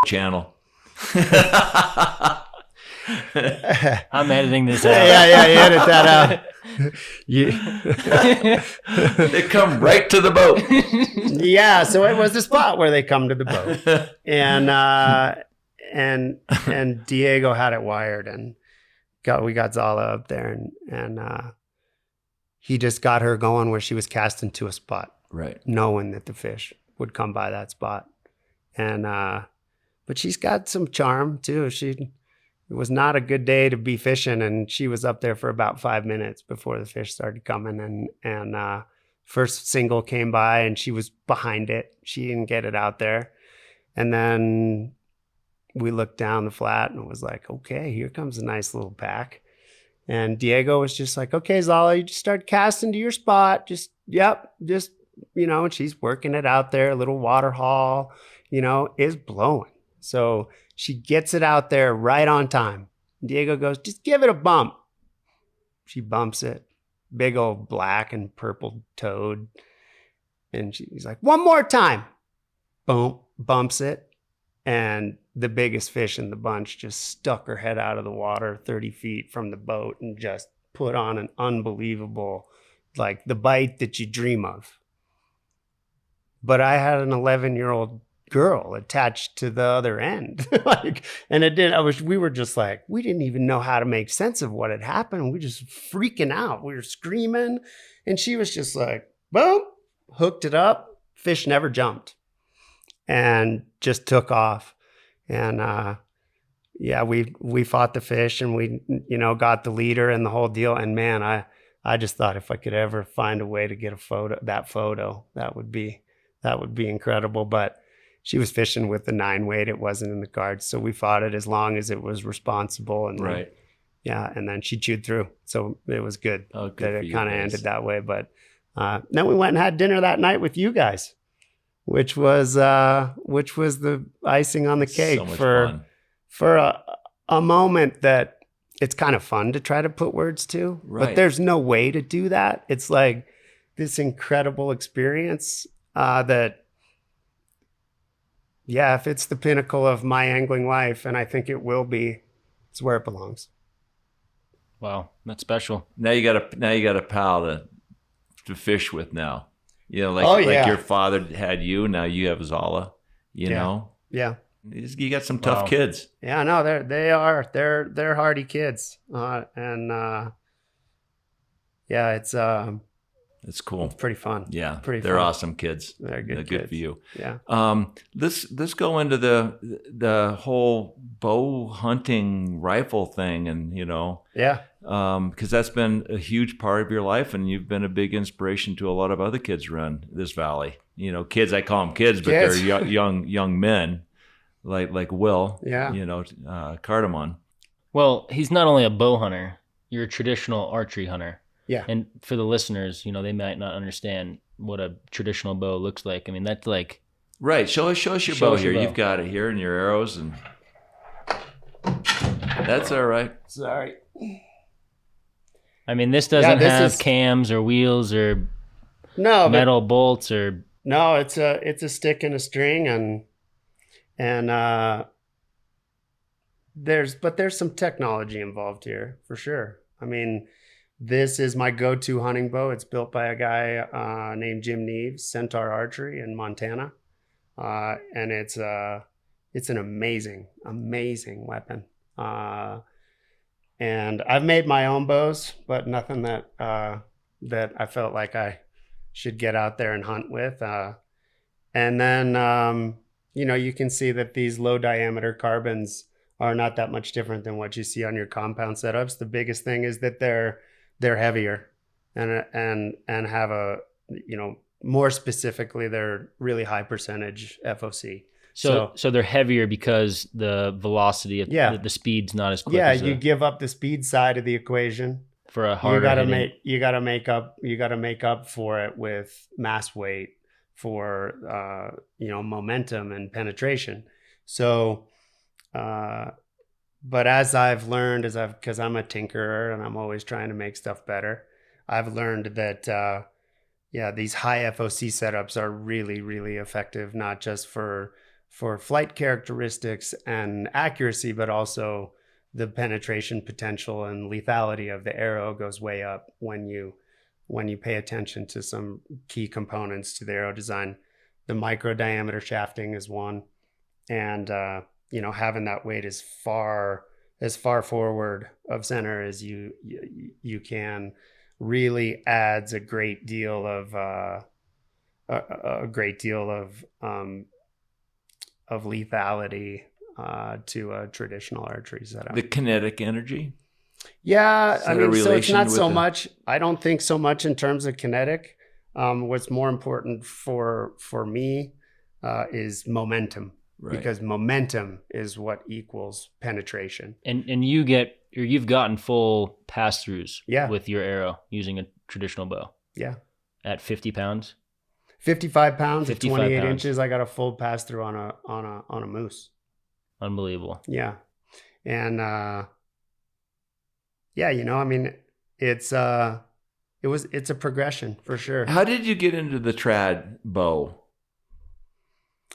Speaker 1: channel.
Speaker 2: I'm editing this out.
Speaker 3: Yeah, you edit that out.
Speaker 1: They come right to the boat.
Speaker 3: Yeah, so it was the spot where they come to the boat. And Diego had it wired, and we got Zala up there, and he just got her going where she was casting to a spot.
Speaker 1: Right.
Speaker 3: Knowing that the fish would come by that spot. And but she's got some charm too. It was not a good day to be fishing, and she was up there for about 5 minutes before the fish started coming. And first single came by, and she was behind it. She didn't get it out there. And then we looked down the flat, and it was like, okay, here comes a nice little pack. And Diego was just like, okay, Zala, you just start casting to your spot. And she's working it out there. A little water haul, is blowing. So she gets it out there right on time. Diego goes, just give it a bump. She bumps it. Big old black and purple toad. And she's like, one more time. Boom, bumps it. And the biggest fish in the bunch just stuck her head out of the water 30 feet from the boat and just put on an unbelievable, like the bite that you dream of. But I had an 11-year-old girl attached to the other end. We were just like, we didn't even know how to make sense of what had happened. We were just freaking out. We were screaming. And she was just like, boom, hooked it up. Fish never jumped and just took off. And we fought the fish, and we, got the leader and the whole deal. And man, I just thought if I could ever find a way to get that would be incredible. But she was fishing with the 9-weight. It wasn't in the cards. So we fought it as long as it was responsible. And
Speaker 1: right.
Speaker 3: And then she chewed through. So it was good, that it kind of ended that way. But then we went and had dinner that night with you guys, which was the icing on the cake.
Speaker 1: So much fun.
Speaker 3: For a moment that it's kind of fun to try to put words to,
Speaker 1: right.
Speaker 3: But there's no way to do that. It's like this incredible experience if it's the pinnacle of my angling life, and I think it will be, it's where it belongs.
Speaker 2: Wow, that's special.
Speaker 1: Now you got a pal to fish with now. Like your father had you, now you have Zala, know? Yeah. You got some tough kids.
Speaker 3: Yeah, no, they're hardy kids.
Speaker 1: It's cool.
Speaker 3: It's pretty fun.
Speaker 1: Yeah,
Speaker 3: they're
Speaker 1: fun. Awesome kids.
Speaker 3: They're good.
Speaker 1: Good for you.
Speaker 3: Yeah.
Speaker 1: Let's go into the whole bow hunting rifle thing, and because that's been a huge part of your life, and you've been a big inspiration to a lot of other kids around this valley. Kids. I call them kids, but they're young men, like Will.
Speaker 3: Yeah.
Speaker 1: Cardamon.
Speaker 2: Well, he's not only a bow hunter. You're a traditional archery hunter.
Speaker 3: Yeah.
Speaker 2: And for the listeners, they might not understand what a traditional bow looks like. I mean, that's like...
Speaker 1: Right. Show us your bow here. You've got it here, and your arrows, and... That's all right.
Speaker 3: Sorry.
Speaker 2: I mean, this doesn't have cams or wheels or metal bolts or...
Speaker 3: No, it's a stick and a string, and there's some technology involved here, for sure. I mean... This is my go-to hunting bow. It's built by a guy named Jim Neves, Centaur Archery in Montana. And it's an amazing, amazing weapon. And I've made my own bows, but nothing that that I felt like I should get out there and hunt with. And then, you can see that these low diameter carbons are not that much different than what you see on your compound setups. The biggest thing is that they're heavier and have a, more specifically, they're really high percentage FOC.
Speaker 2: So they're heavier because the velocity of the speed's not as quick.
Speaker 3: Yeah, you give up the speed side of the equation
Speaker 2: for a harder
Speaker 3: you gotta make up for it with mass weight, for momentum and penetration. So but as I've learned, because I'm a tinkerer and I'm always trying to make stuff better, I've learned that these high FOC setups are really, really effective, not just for flight characteristics and accuracy, but also the penetration potential and lethality of the arrow goes way up when you pay attention to some key components to the arrow design. The micro diameter shafting is one, and having that weight as far forward of center as you can really adds a great deal of lethality to a traditional archery setup.
Speaker 1: The kinetic energy?
Speaker 3: Yeah, so it's not so much, I don't think so much in terms of kinetic. What's more important for me is momentum, right? Because momentum is what equals penetration.
Speaker 2: And you've gotten full pass-throughs with your arrow using a traditional bow.
Speaker 3: Yeah.
Speaker 2: At 50 pounds?
Speaker 3: 55 pounds at 28 inches, I got a full pass through on a moose.
Speaker 2: Unbelievable.
Speaker 3: Yeah. And it's a progression for sure.
Speaker 1: How did you get into the trad bow?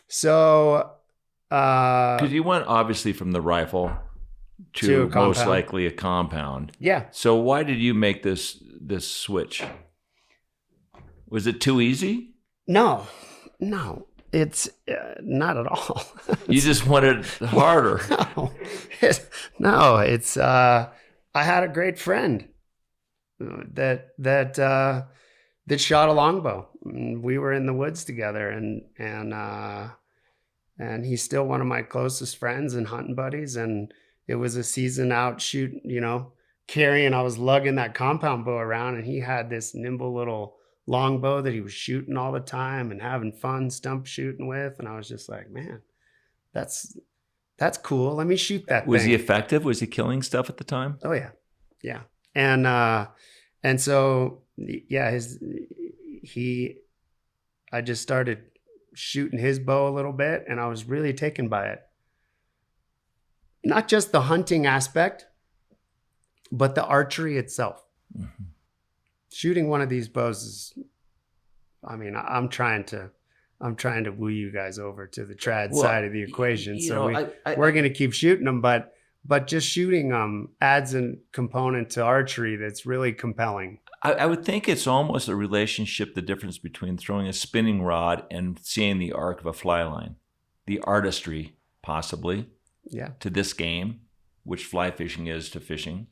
Speaker 3: So
Speaker 1: because you went obviously from the rifle to most likely a compound.
Speaker 3: Yeah.
Speaker 1: So why did you make this switch? Was it too easy?
Speaker 3: No, it's not at all.
Speaker 1: You just wanted harder.
Speaker 3: It's I had a great friend that shot a longbow. We were in the woods together, and he's still one of my closest friends and hunting buddies. And it was a season out shoot, carrying. I was lugging that compound bow around, and he had this nimble little longbow that he was shooting all the time and having fun stump shooting with. And I was just like, man, that's cool. Let me shoot that thing.
Speaker 1: Was he effective? Was he killing stuff at the time?
Speaker 3: Oh yeah. Yeah. And so, I just started shooting his bow a little bit, and I was really taken by it. Not just the hunting aspect, but the archery itself. Mm-hmm. Shooting one of these bows is, I'm trying to woo you guys over to the trad side of the equation. We're going to keep shooting them, but just shooting them adds a component to archery that's really compelling.
Speaker 1: I would think it's almost a relationship, the difference between throwing a spinning rod and seeing the arc of a fly line. The artistry, possibly, to this game, which fly fishing is to fishing.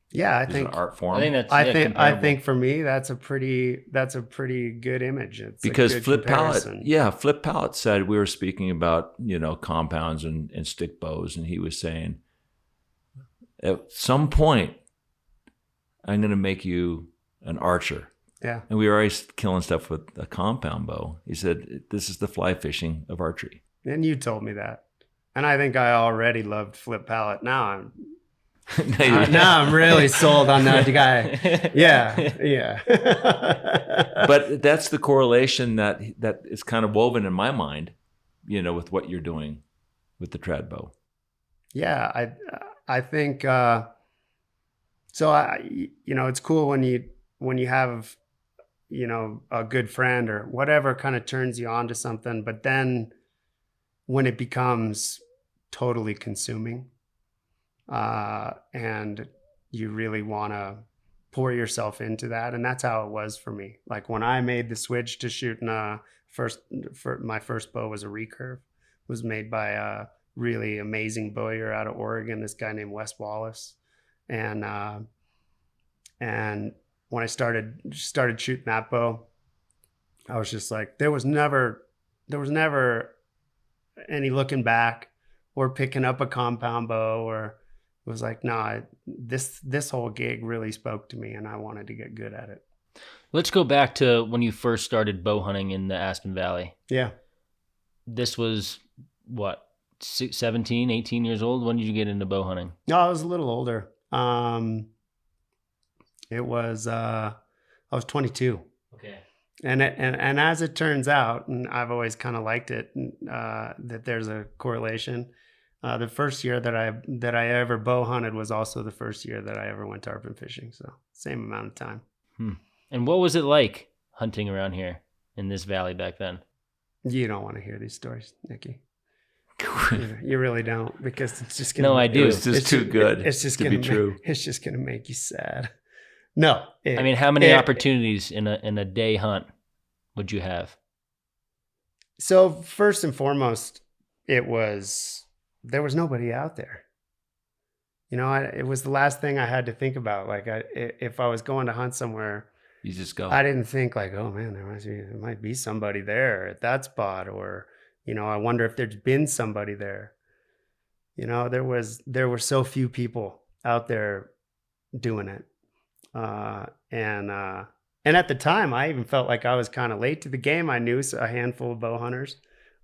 Speaker 3: Yeah, I think
Speaker 1: an art form.
Speaker 3: I think for me that's a pretty good image. It's
Speaker 1: because Flip Pallet said, we were speaking about compounds and stick bows, and he was saying at some point I'm going to make you an archer.
Speaker 3: Yeah,
Speaker 1: and we were always killing stuff with a compound bow. He said this is the fly fishing of archery.
Speaker 3: And you told me that, and I think I already loved Flip Pallet. Now I'm really sold on that guy. Yeah.
Speaker 1: But that's the correlation that is kind of woven in my mind, with what you're doing with the trad bow.
Speaker 3: Yeah, I think so. It's cool when you have a good friend or whatever kind of turns you on to something, but then when it becomes totally consuming. And you really want to pour yourself into that. And that's how it was for me. Like when I made the switch to shooting my first bow was a recurve, was made by really amazing bowyer out of Oregon, this guy named Wes Wallace. And when I started shooting that bow, I was just like, there was never any looking back or picking up a compound bow, or it was like, nah, this whole gig really spoke to me and I wanted to get good at it.
Speaker 2: Let's go back to when you first started bow hunting in the Aspen Valley.
Speaker 3: Yeah.
Speaker 2: This was what, 17, 18 years old? When did you get into bow hunting?
Speaker 3: No, I was a little older. It was, I was 22.
Speaker 2: Okay.
Speaker 3: And as it turns out, and I've always kind of liked it, that there's a correlation. The first year that I ever bow hunted was also the first year that I ever went tarpon fishing. So same amount of time.
Speaker 2: And what was it like hunting around here in this valley back then?
Speaker 3: You don't want to hear these stories, Nikki. You really don't, because it's just gonna.
Speaker 2: No, I do.
Speaker 1: It's just too good.
Speaker 3: It's just
Speaker 1: to be true.
Speaker 3: It's just gonna make you sad. No,
Speaker 2: I mean, how many opportunities in a day hunt would you have?
Speaker 3: So first and foremost, there was nobody out there. You know, it was the last thing I had to think about. Like, if I was going to hunt somewhere,
Speaker 1: you just go.
Speaker 3: I didn't think like, oh man, there might be somebody there at that spot, or you know, I wonder if there's been somebody there. You know, there were so few people out there doing it. And at the time, I even felt like I was kind of late to the game. I knew a handful of bow hunters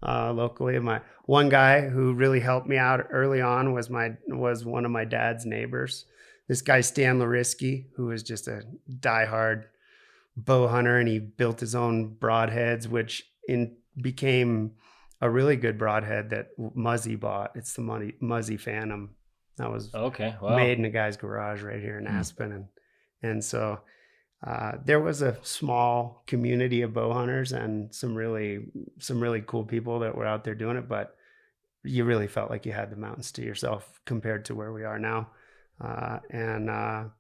Speaker 3: locally. My one guy who really helped me out early on was one of my dad's neighbors. This guy Stan Larisky, who was just a diehard bow hunter, and he built his own broadheads, which became a really good broadhead that Muzzy bought. It's the Muzzy Phantom. That was made in a guy's garage right here in Aspen, and so there was a small community of bow hunters and some really cool people that were out there doing it, but you really felt like you had the mountains to yourself compared to where we are now. And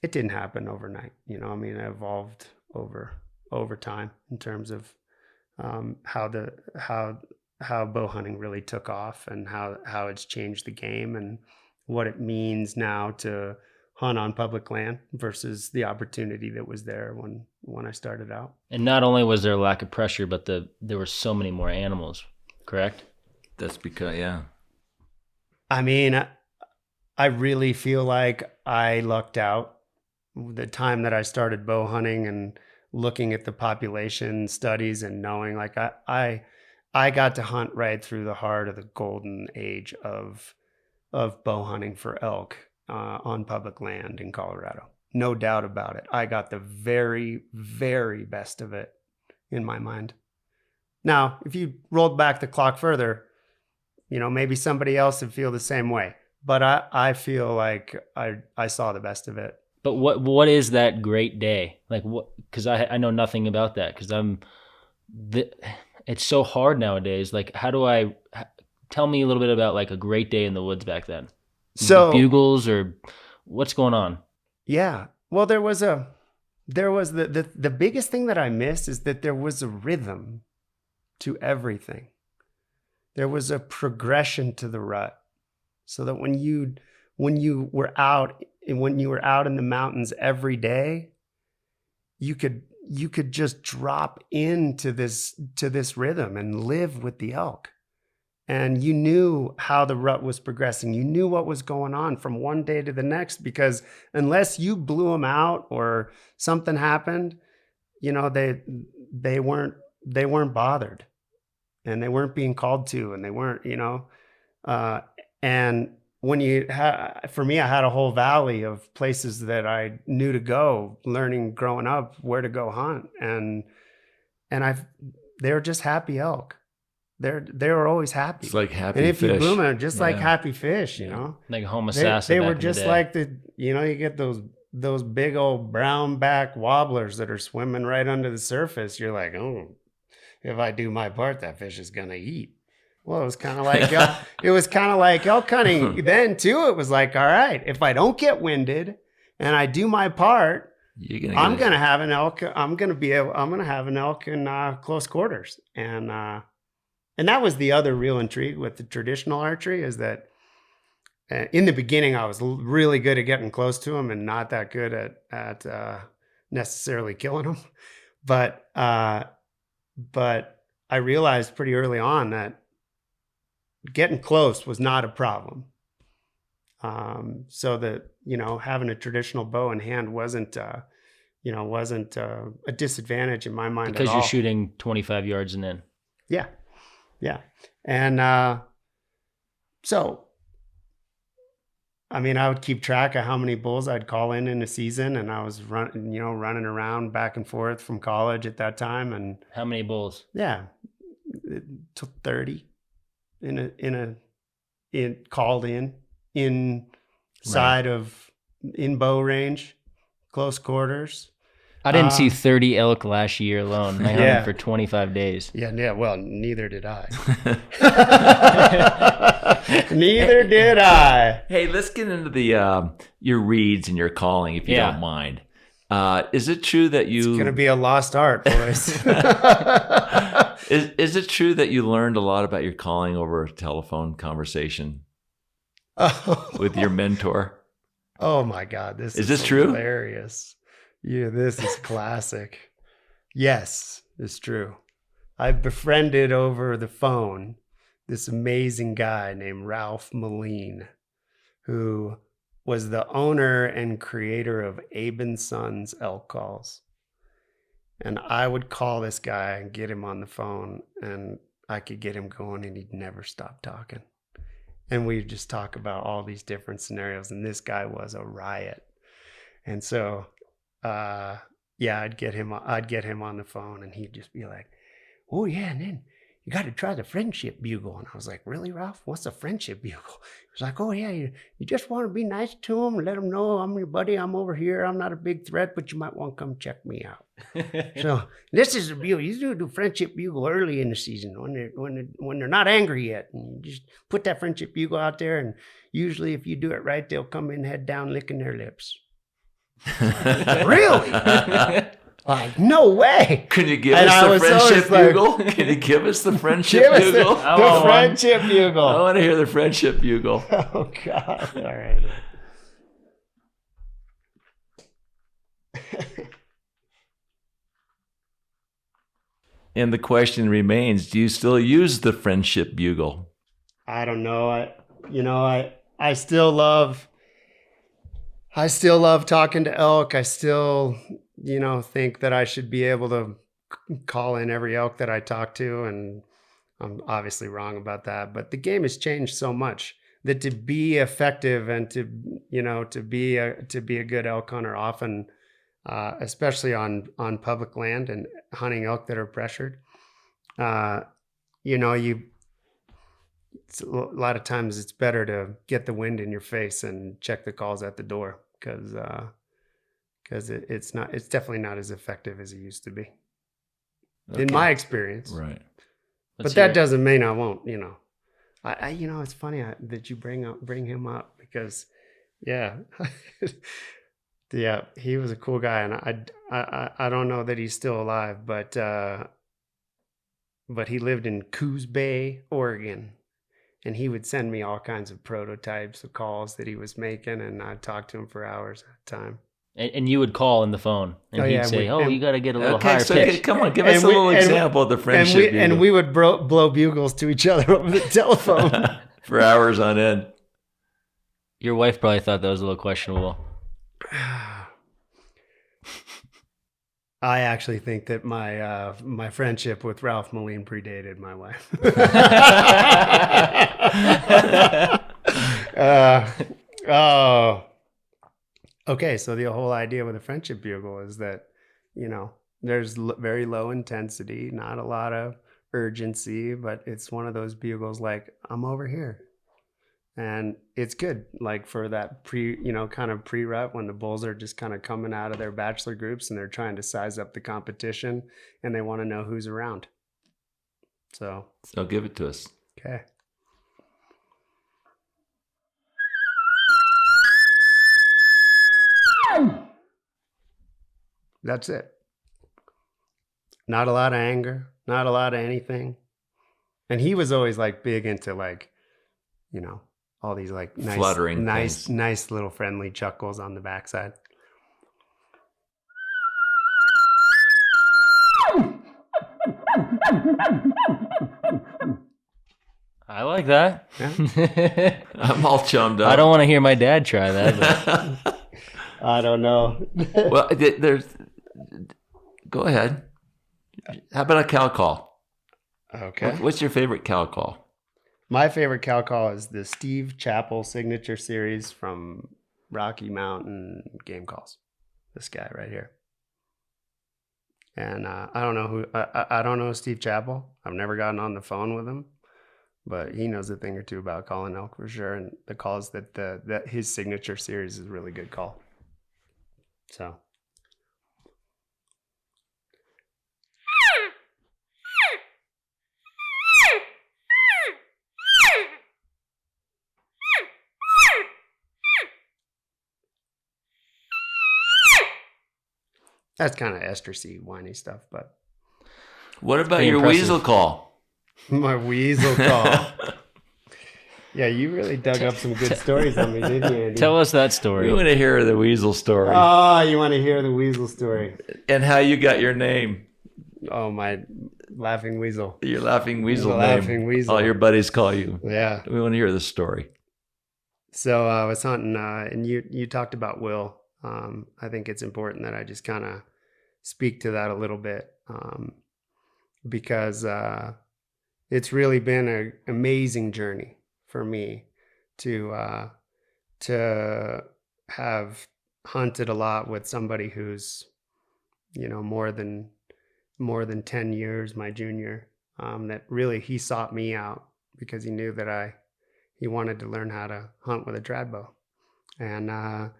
Speaker 3: it didn't happen overnight. You know, I mean, it evolved over time in terms of how bow hunting really took off, and how it's changed the game, and what it means now to hunt on public land versus the opportunity that was there when I started out.
Speaker 2: And not only was there a lack of pressure, but there were so many more animals, correct?
Speaker 1: That's because, yeah.
Speaker 3: I mean, I really feel like I lucked out. The time that I started bow hunting and looking at the population studies and knowing, like, I got to hunt right through the heart of the golden age of bow hunting for elk on public land in Colorado. No doubt about it. I got the very, very best of it in my mind. Now, if you rolled back the clock further, you know, maybe somebody else would feel the same way. But I feel like I saw the best of it.
Speaker 2: But what is that great day? Like, what? Because I know nothing about that, because it's so hard nowadays. Like, tell me a little bit about like a great day in the woods back then.
Speaker 3: So
Speaker 2: bugles, or what's going on?
Speaker 3: Yeah. Well, there was the biggest thing that I missed is that there was a rhythm to everything. There was a progression to the rut, so that when you were out in the mountains every day, you could just drop into this rhythm and live with the elk. And you knew how the rut was progressing. You knew what was going on from one day to the next, because unless you blew them out or something happened, you know, they weren't bothered, and they weren't being called to, and they weren't, you know, and when for me, I had a whole valley of places that I knew to go, learning growing up where to go hunt, and they were just happy elk. They were always happy.
Speaker 1: It's like happy
Speaker 3: fish. And if
Speaker 1: fish.
Speaker 3: you bloom them, just like happy fish, you know.
Speaker 2: Like Homo sass.
Speaker 3: They were just like you get those big old brown back wobblers that are swimming right under the surface. You're like, oh, if I do my part, that fish is gonna eat. Well, it was kind of like elk hunting then too. It was like, all right, if I don't get winded and I do my part, I'm gonna have an elk. I'm gonna have an elk in close quarters, and And that was the other real intrigue with the traditional archery, is that in the beginning, I was really good at getting close to them and not that good at necessarily killing them. But I realized pretty early on that getting close was not a problem. So that, having a traditional bow in hand wasn't a disadvantage in my mind
Speaker 2: because
Speaker 3: at
Speaker 2: you're
Speaker 3: all.
Speaker 2: shooting 25 yards and in.
Speaker 3: Yeah. And so, I mean, I would keep track of how many bulls I'd call in a season, and I was running around back and forth from college at that time. And
Speaker 2: how many bulls?
Speaker 3: Yeah, to 30 called inside of in bow range, close quarters.
Speaker 2: I didn't see 30 elk last year alone. I hunted for 25 days.
Speaker 3: Yeah. Well, neither did I. Neither did I.
Speaker 1: Hey, let's get into the your reads and your calling, if you don't mind. Is it true that you?
Speaker 3: It's gonna be a lost art, boys.
Speaker 1: Is it true that you learned a lot about your calling over a telephone conversation with your mentor?
Speaker 3: Oh my God, this
Speaker 1: is true?
Speaker 3: Hilarious. Yeah, this is classic. Yes, it's true. I befriended over the phone this amazing guy named Ralph Moline, who was the owner and creator of Abe and Sons elk calls. And I would call this guy and get him on the phone, and I could get him going, and he'd never stop talking. And we'd just talk about all these different scenarios, and this guy was a riot. And so I'd get him on the phone, and he'd just be like, "Oh yeah, and then you got to try the friendship bugle." And I was like, "Really, Ralph? What's a friendship bugle?" He was like, "Oh yeah, you just want to be nice to them, let them know I'm your buddy. I'm over here. I'm not a big threat, but you might want to come check me out." So this is a bugle. You do friendship bugle early in the season when they're not angry yet, and you just put that friendship bugle out there, and usually if you do it right, they'll come in head down licking their lips. Really? Like, no way.
Speaker 1: Can you give us the friendship bugle? Can you give us the friendship bugle?
Speaker 3: The friendship bugle.
Speaker 1: I want to hear the friendship bugle.
Speaker 3: Oh, God. All right.
Speaker 1: And the question remains, do you still use the friendship bugle?
Speaker 3: I don't know. I still love talking to elk. I still, think that I should be able to call in every elk that I talk to. And I'm obviously wrong about that, but the game has changed so much that to be effective and to be a good elk hunter often, especially on public land and hunting elk that are pressured, a lot of times it's better to get the wind in your face and check the calls at the door, because it's definitely not as effective as it used to be, in my experience.
Speaker 1: Right.
Speaker 3: But that doesn't mean I won't. I it's funny that you bring him up, because yeah. Yeah, he was a cool guy, and I don't know that he's still alive, but he lived in Coos Bay, Oregon, and he would send me all kinds of prototypes of calls that he was making, and I'd talk to him for hours at a time.
Speaker 2: And you would call in the phone, and he'd say, you got to get a little higher pitch.
Speaker 1: Okay, come on, give us a little example of the friendship bugle.
Speaker 3: And we would blow bugles to each other over the telephone.
Speaker 1: For hours on end.
Speaker 2: Your wife probably thought that was a little questionable.
Speaker 3: I actually think that my friendship with Ralph Moline predated my wife. Okay, so the whole idea with a friendship bugle is that, there's very low intensity, not a lot of urgency, but it's one of those bugles like, I'm over here. And it's good, like for that kind of pre-rut, when the bulls are just kind of coming out of their bachelor groups and they're trying to size up the competition and they want to know who's around. So
Speaker 1: give it to us.
Speaker 3: Okay. That's it. Not a lot of anger, not a lot of anything. And he was always like big into like, you know, all these like
Speaker 1: Fluttering
Speaker 3: nice little friendly chuckles on the backside.
Speaker 2: I like that.
Speaker 3: Yeah.
Speaker 1: I'm all chummed up.
Speaker 2: I don't want to hear my dad try that. But.
Speaker 3: I don't know.
Speaker 1: Well, go ahead. How about a cow call?
Speaker 3: Okay.
Speaker 1: What's your favorite cow call?
Speaker 3: My favorite cow call is the Steve Chappell signature series from Rocky Mountain Game Calls. This guy right here. And I don't know I don't know Steve Chappell. I've never gotten on the phone with him, but he knows a thing or two about calling elk for sure. And the calls that his signature series is a really good call. So. That's kind of estrusy, whiny stuff, but.
Speaker 1: What about your
Speaker 2: impressive.
Speaker 1: weasel call?
Speaker 3: My weasel call. Yeah, you really dug up some good stories on me, didn't you, Andy?
Speaker 2: Tell us that
Speaker 1: We
Speaker 2: story.
Speaker 1: want to hear the weasel story
Speaker 3: Oh, you want to hear the weasel story?
Speaker 1: and how you got your name.
Speaker 3: Oh, my laughing weasel.
Speaker 1: Your laughing weasel
Speaker 3: The
Speaker 1: name.
Speaker 3: laughing weasel.
Speaker 1: All your buddies call you.
Speaker 3: Yeah.
Speaker 1: We want to hear the story.
Speaker 3: So I was hunting, and you talked about Will. I think it's important that I just kind of speak to that a little bit, because it's really been an amazing journey for me to have hunted a lot with somebody who's, you know, more than 10 years my junior. That really he sought me out because he knew that he wanted to learn how to hunt with a trad bow, and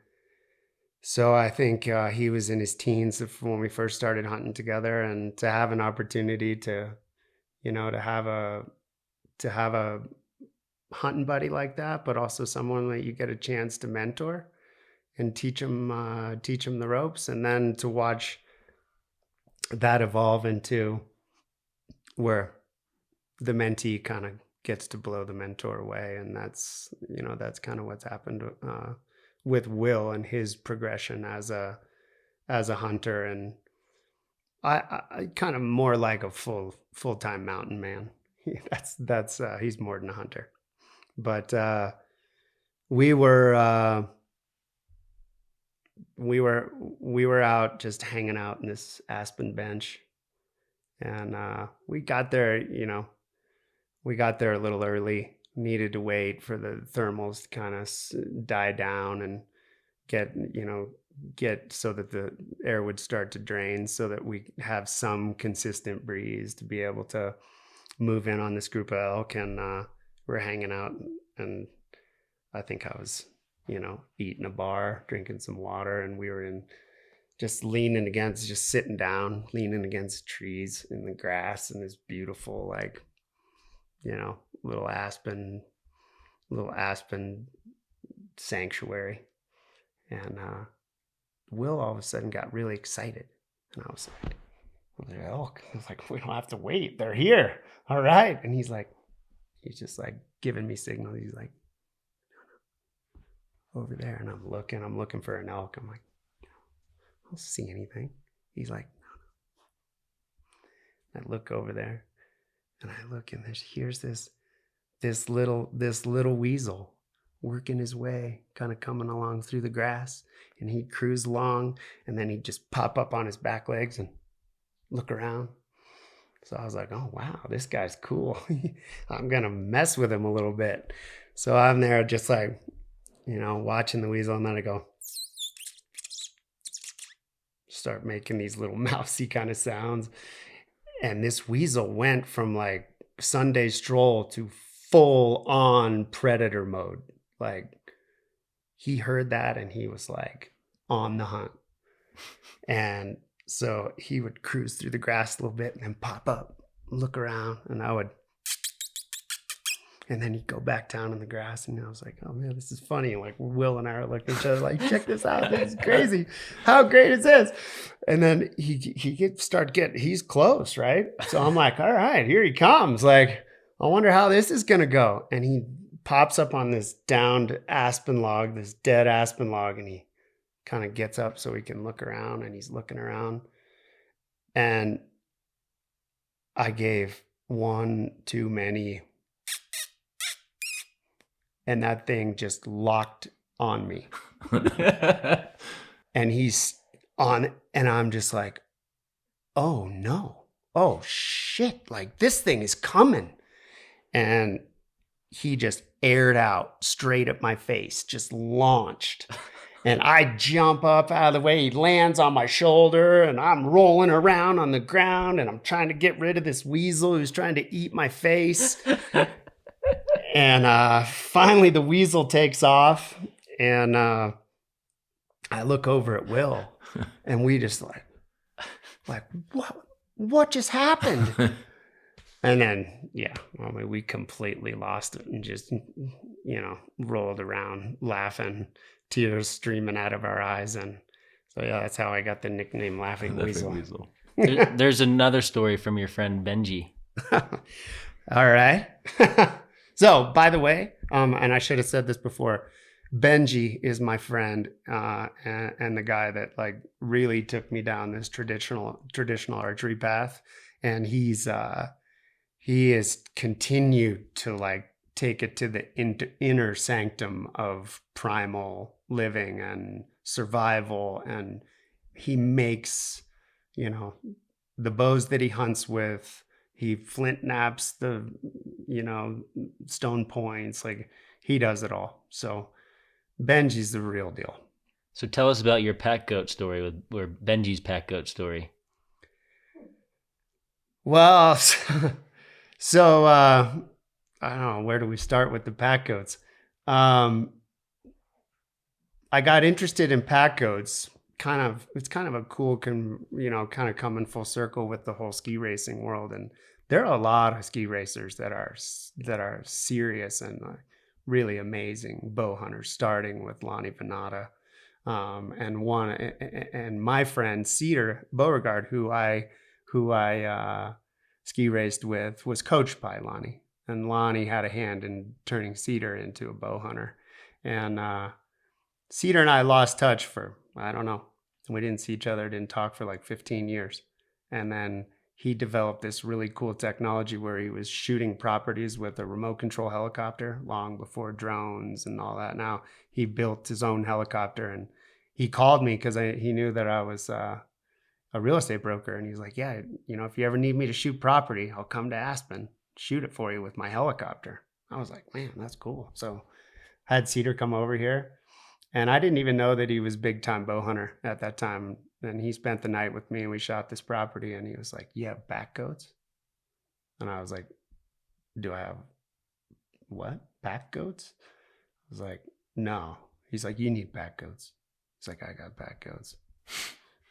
Speaker 3: so I think he was in his teens when we first started hunting together, and to have an opportunity to, you know, to have a hunting buddy like that, but also someone that you get a chance to mentor and teach him the ropes, and then to watch that evolve into where the mentee kind of gets to blow the mentor away, and that's kind of what's happened with Will and his progression as a hunter, and I kind of more like a full-time mountain man. That's he's more than a hunter, but we were out just hanging out in this Aspen bench, and we got there a little early. Needed to wait for the thermals to kind of die down and get so that the air would start to drain, so that we have some consistent breeze to be able to move in on this group of elk. And we're hanging out, and I think I was, eating a bar, drinking some water, and we were just sitting down, leaning against trees in the grass in this beautiful, little aspen sanctuary. And Will all of a sudden got really excited, and I was like, elk. I was like, we don't have to wait, they're here, all right. And he's just like giving me signals. He's like, no, over there. And I'm looking for an elk. I'm like, I don't see anything. He's like, no. I look over there, and I look, and here's this little weasel working his way, kind of coming along through the grass, and he'd cruise along, and then he'd just pop up on his back legs and look around. So I was like, oh wow, this guy's cool. I'm gonna mess with him a little bit. So I'm there just like, watching the weasel, and then I go start making these little mousy kind of sounds, and this weasel went from like Sunday stroll to full on predator mode. Like, he heard that and he was like on the hunt. And so he would cruise through the grass a little bit and then pop up, look around, and and then he'd go back down in the grass, and I was like, oh man, this is funny. And like Will and I are looking at each other like, check this out, this is crazy. How great is this? And then he's close, right? So I'm like, all right, here he comes. Like, I wonder how this is going to go. And he pops up on this downed aspen log, this dead aspen log, and he kind of gets up so he can look around, and he's looking around. And I gave one too many, and that thing just locked on me. And he's on, and I'm just like, oh no, oh shit, like this thing is coming. And he just aired out straight at my face, just launched. And I jump up out of the way. He lands on my shoulder, and I'm rolling around on the ground, and I'm trying to get rid of this weasel who's trying to eat my face. And finally the weasel takes off, and I look over at Will, and we just like what just happened? And then, yeah, I mean, we completely lost it and just, rolled around laughing, tears streaming out of our eyes. And so, yeah, that's how I got the nickname Laughing Weasel.
Speaker 2: There's another story from your friend Benji.
Speaker 3: All right. So, by the way, and I should have said this before, Benji is my friend and the guy that like really took me down this traditional archery path. And he has continued to like take it to the inner sanctum of primal living and survival. And he makes, the bows that he hunts with, he flint knaps the, stone points, like he does it all. So Benji's the real deal.
Speaker 2: So tell us about your pack goat story or Benji's pack goat story.
Speaker 3: Well, so I don't know, where do we start with the pack goats? I got interested in pack goats. It's kind of a cool, kind of coming full circle with the whole ski racing world. And there are a lot of ski racers that are serious and really amazing bow hunters, starting with Lonnie Venata, and my friend Cedar Beauregard, who I ski raced with, was coached by Lonnie, and Lonnie had a hand in turning Cedar into a bow hunter. And Cedar and I lost touch for, I don't know, we didn't see each other, didn't talk for like 15 years. And then he developed this really cool technology where he was shooting properties with a remote control helicopter long before drones and all that. Now he built his own helicopter, and he called me because he knew that I was a real estate broker. And he's like, yeah, if you ever need me to shoot property, I'll come to Aspen, shoot it for you with my helicopter. I was like, man, that's cool. So I had Cedar come over here, and I didn't even know that he was big time bow hunter at that time. And he spent the night with me, and we shot this property, and he was like, you have back goats? And I was like, do I have what? Back goats? I was like, no. He's like, you need back goats. He's like, I got back goats.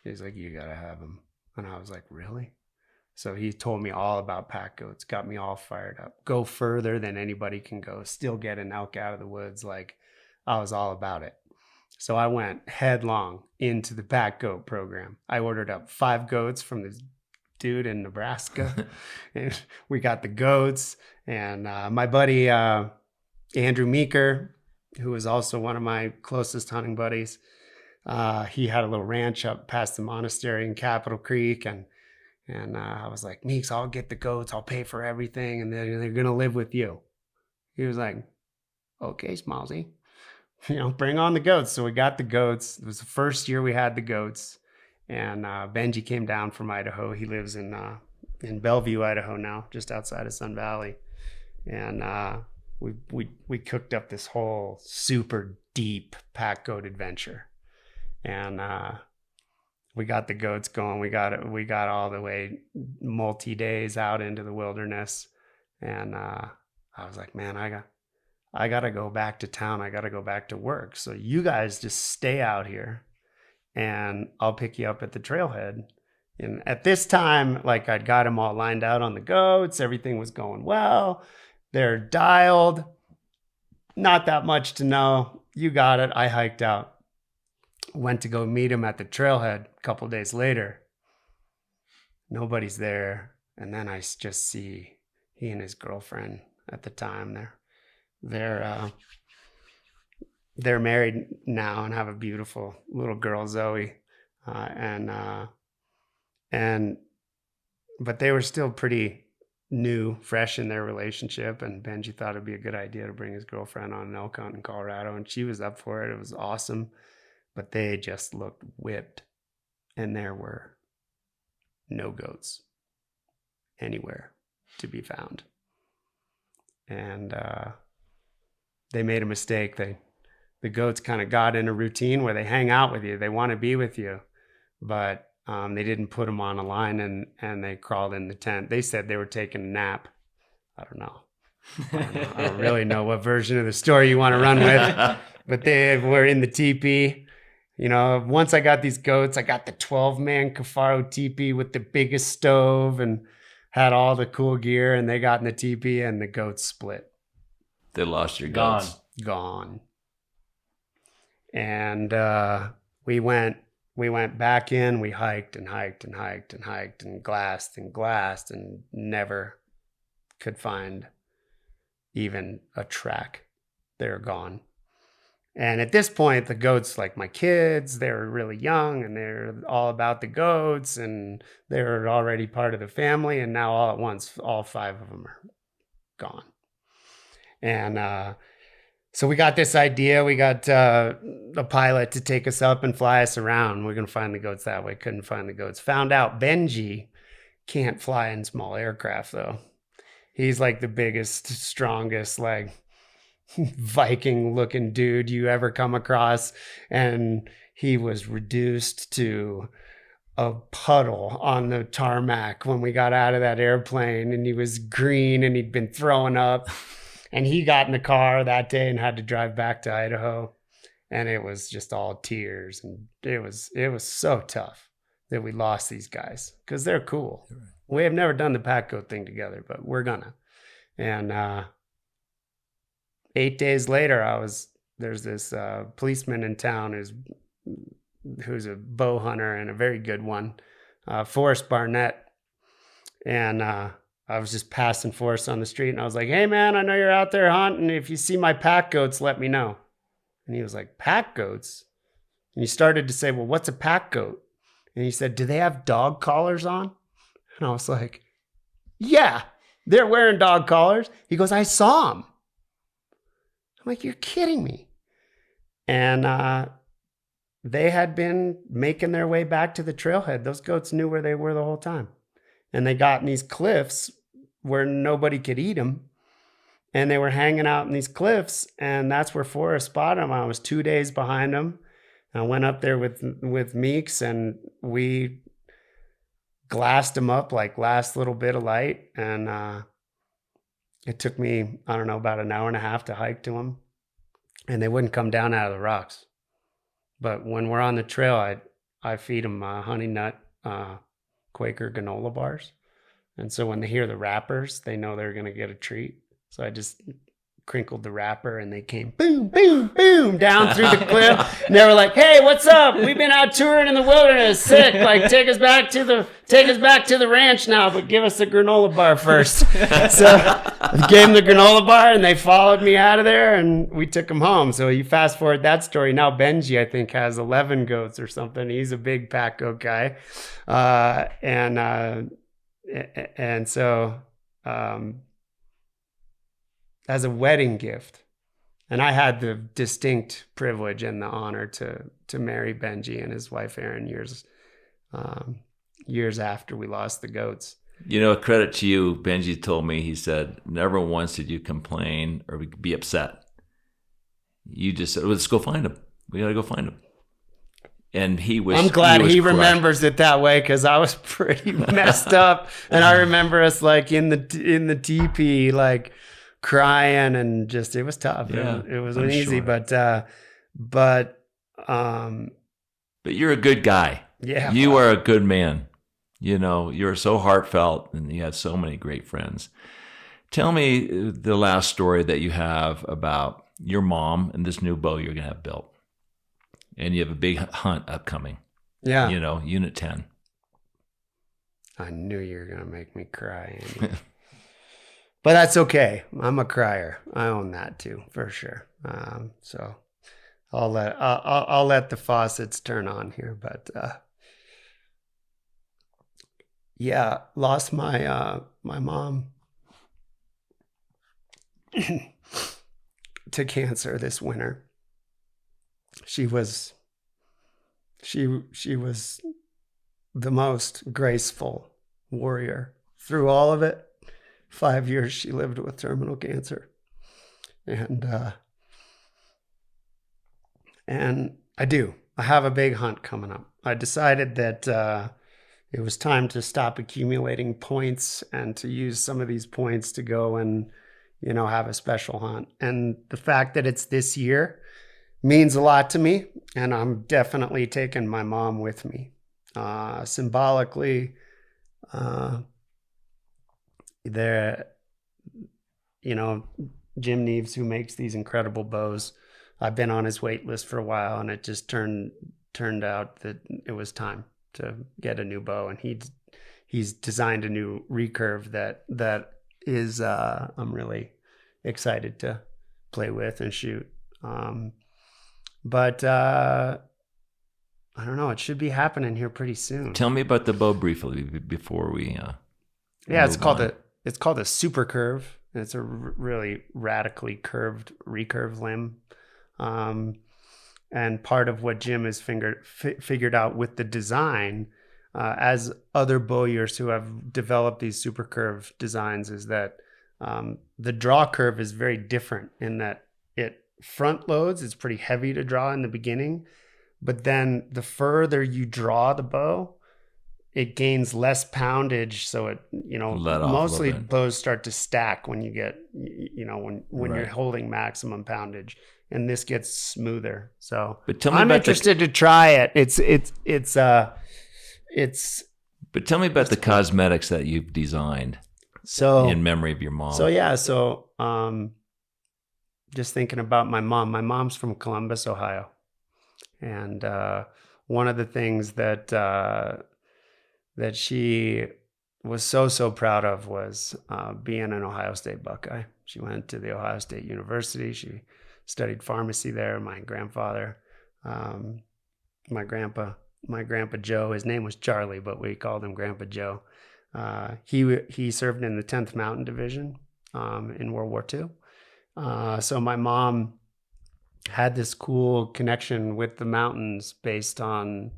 Speaker 3: He's like, you got to have them. And I was like, really? So he told me all about pack goats, got me all fired up. Go further than anybody can go. Still get an elk out of the woods. Like, I was all about it. So I went headlong into the pack goat program. I ordered up 5 goats from this dude in Nebraska. And we got the goats. And my buddy, Andrew Meeker, who was also one of my closest hunting buddies, he had a little ranch up past the monastery in Capitol Creek. And I was like, Meeks, I'll get the goats. I'll pay for everything. And they're going to live with you. He was like, okay, Smallsy. Bring on the goats. So we got the goats. It was the first year we had the goats. And Benji came down from Idaho. He lives in Bellevue, Idaho now, just outside of Sun Valley. And we cooked up this whole super deep pack goat adventure. And we got the goats going. We got all the way multi-days out into the wilderness. And I was like, man, I got to go back to town. I got to go back to work. So you guys just stay out here, and I'll pick you up at the trailhead. And at this time, like, I'd got them all lined out on the goats. Everything was going well. They're dialed. Not that much to know. You got it. I hiked out. Went to go meet him at the trailhead a couple days later. Nobody's there. And then I just see he and his girlfriend at the time. They're married now and have a beautiful little girl, Zoe, but they were still pretty new, fresh in their relationship. And Benji thought it'd be a good idea to bring his girlfriend on an elk hunt in Colorado, and she was up for it. It was awesome, but they just looked whipped, and there were no goats anywhere to be found. And they made a mistake. The goats kind of got in a routine where they hang out with you. They want to be with you, but they didn't put them on a line, and they crawled in the tent. They said they were taking a nap. I don't know. I don't really know what version of the story you want to run with, but they were in the teepee. Once I got these goats, I got the 12-man Cafaro teepee with the biggest stove and had all the cool gear, and they got in the teepee, and the goats split.
Speaker 1: They lost your goats.
Speaker 3: Gone. And we went back in. We hiked and hiked and hiked and hiked and glassed and never could find even a track. They're gone. And at this point, the goats, like my kids, they're really young and they're all about the goats, and they're already part of the family. And now all at once, all 5 of them are gone. And so we got this idea. We got a pilot to take us up and fly us around. We're going to find the goats that way. Couldn't find the goats. Found out Benji can't fly in small aircraft, though. He's like the biggest, strongest, like Viking looking dude you ever come across. And he was reduced to a puddle on the tarmac when we got out of that airplane, and he was green and he'd been throwing up. And he got in the car that day and had to drive back to Idaho. And it was just all tears. And it was so tough that we lost these guys, because they're cool. Right. We have never done the pack goat thing together, but we're gonna. And 8 days later, there's this policeman in town who's a bow hunter and a very good one, Forrest Barnett. And I was just passing Forrest on the street, and I was like, "Hey man, I know you're out there hunting. If you see my pack goats, let me know." And he was like, "Pack goats?" And he started to say, "Well, what's a pack goat?" And he said, "Do they have dog collars on?" And I was like, "Yeah, they're wearing dog collars." He goes, "I saw them." I'm like, "You're kidding me." And they had been making their way back to the trailhead. Those goats knew where they were the whole time. And they got in these cliffs where nobody could eat them. And they were hanging out in these cliffs. And that's where Forrest spotted them. I was 2 days behind them. I went up there with Meeks, and we glassed them up like last little bit of light. And it took me, I don't know, about an hour and a half to hike to them. And they wouldn't come down out of the rocks. But when we're on the trail, I feed them honey nut Quaker granola bars. And so when they hear the wrappers, they know they're going to get a treat. So I just crinkled the wrapper, and they came boom, boom, boom down through the cliff. And they were like, "Hey, what's up? We've been out touring in the wilderness. Sick. Like, take us back to the ranch now, but give us the granola bar first." So I gave them the granola bar, and they followed me out of there, and we took them home. So you fast forward that story. Now Benji, I think, has 11 goats or something. He's a big pack goat guy. And so as a wedding gift, and I had the distinct privilege and the honor to marry Benji and his wife Erin years after we lost the goats.
Speaker 1: Credit to you. Benji told me, he said, never once did you complain or be upset. You just said, "Let's go find him. We got to go find him." And I'm glad he remembers it that way, because I was pretty messed up. And I remember us like in the teepee, like crying, and just, it was tough. Yeah, it wasn't easy, sure. But you're a good guy. Yeah. You are a good man. You're so heartfelt, and you have so many great friends. Tell me the last story that you have about your mom and this new bow you're going to have built. And you have a big hunt upcoming. Yeah. Unit 10. I knew you were going to make me cry, Andy.
Speaker 3: But that's okay. I'm a crier. I own that too, for sure. So I'll let the faucets turn on here. But yeah, lost my mom to cancer this winter. She was the most graceful warrior through all of it. 5 years she lived with terminal cancer. And I have a big hunt coming up. I decided that it was time to stop accumulating points and to use some of these points to go and, have a special hunt. And the fact that it's this year means a lot to me. And I'm definitely taking my mom with me. Symbolically, Jim Neves, who makes these incredible bows, I've been on his wait list for a while, and it just turned out that it was time to get a new bow, and he's designed a new recurve that is I'm really excited to play with and shoot. But I don't know, it should be happening here pretty soon.
Speaker 1: Tell me about the bow briefly before we
Speaker 3: it's called a super curve. It's a really radically curved recurve limb. And part of what Jim has figured out with the design, as other bowyers who have developed these super curve designs, is that the draw curve is very different in that it front loads. It's pretty heavy to draw in the beginning, but then the further you draw the bow, it gains less poundage. So it, mostly bows start to stack when you get, when right. You're holding maximum poundage, and this gets smoother. So I'm interested to try it.
Speaker 1: But tell me about the cosmetics that you've designed.
Speaker 3: So
Speaker 1: in memory of your mom.
Speaker 3: Just thinking about my mom. My mom's from Columbus, Ohio. And one of the things that she was so proud of was being an Ohio State Buckeye. She went to the Ohio State University. She studied pharmacy there. My grandfather, my grandpa Joe, his name was Charlie, but we called him Grandpa Joe. He served in the 10th Mountain Division in World War II. So my mom had this cool connection with the mountains based on,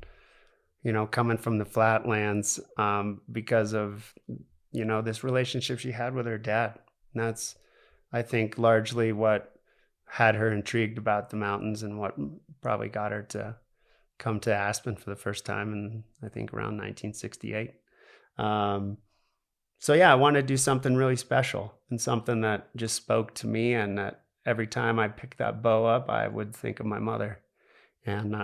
Speaker 3: coming from the flatlands, because of, this relationship she had with her dad. And that's, I think, largely what had her intrigued about the mountains and what probably got her to come to Aspen for the first time in, I think, around 1968. So yeah, I wanted to do something really special and something that just spoke to me, and that every time I picked that bow up, I would think of my mother. And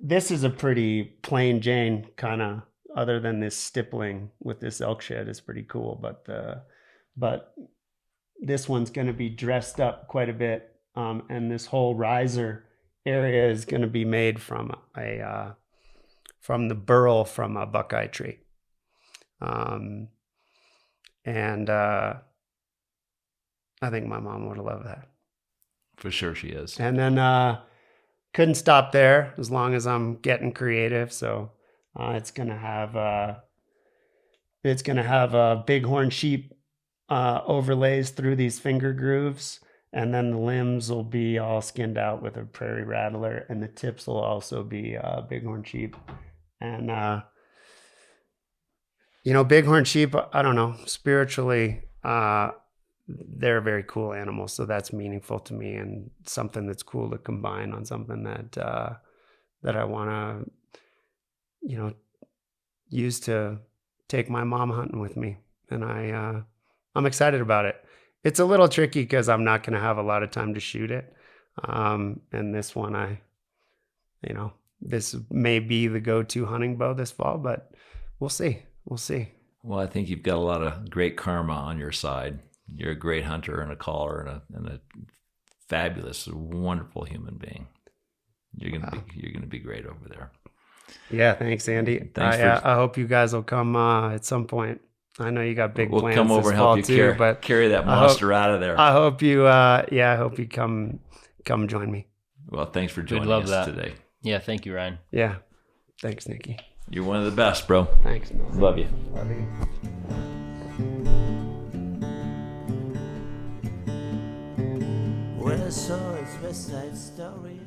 Speaker 3: this is a pretty plain Jane kind of, other than this stippling with this elk shed is pretty cool. But this one's going to be dressed up quite a bit. And this whole riser area is going to be made from the burl from a buckeye tree. I think my mom would have loved that.
Speaker 1: For sure she is.
Speaker 3: And then couldn't stop there as long as I'm getting creative. So it's gonna have bighorn sheep overlays through these finger grooves, and then the limbs will be all skinned out with a prairie rattler, and the tips will also be bighorn sheep. And bighorn sheep, I don't know, spiritually, they're a very cool animal. So that's meaningful to me, and something that's cool to combine on something that I want to, use to take my mom hunting with me. And I'm excited about it. It's a little tricky because I'm not going to have a lot of time to shoot it. And this one, this may be the go-to hunting bow this fall, but we'll see.
Speaker 1: Well, I think you've got a lot of great karma on your side. You're a great hunter and a caller and a fabulous, wonderful human being. You're gonna be great over there.
Speaker 3: Yeah, thanks, Andy. I hope you guys will come at some point. I know you got big
Speaker 1: we'll
Speaker 3: plans.
Speaker 1: We'll come over and help you
Speaker 3: too,
Speaker 1: carry that monster out of there.
Speaker 3: I hope you, I hope you come join me.
Speaker 1: Well, thanks for joining us today.
Speaker 2: Yeah, thank you, Ryan.
Speaker 3: Yeah, thanks, Nikki.
Speaker 1: You're one of the best, bro.
Speaker 3: Thanks.
Speaker 1: Love you.
Speaker 3: Love you.
Speaker 4: When I saw his West Side Story,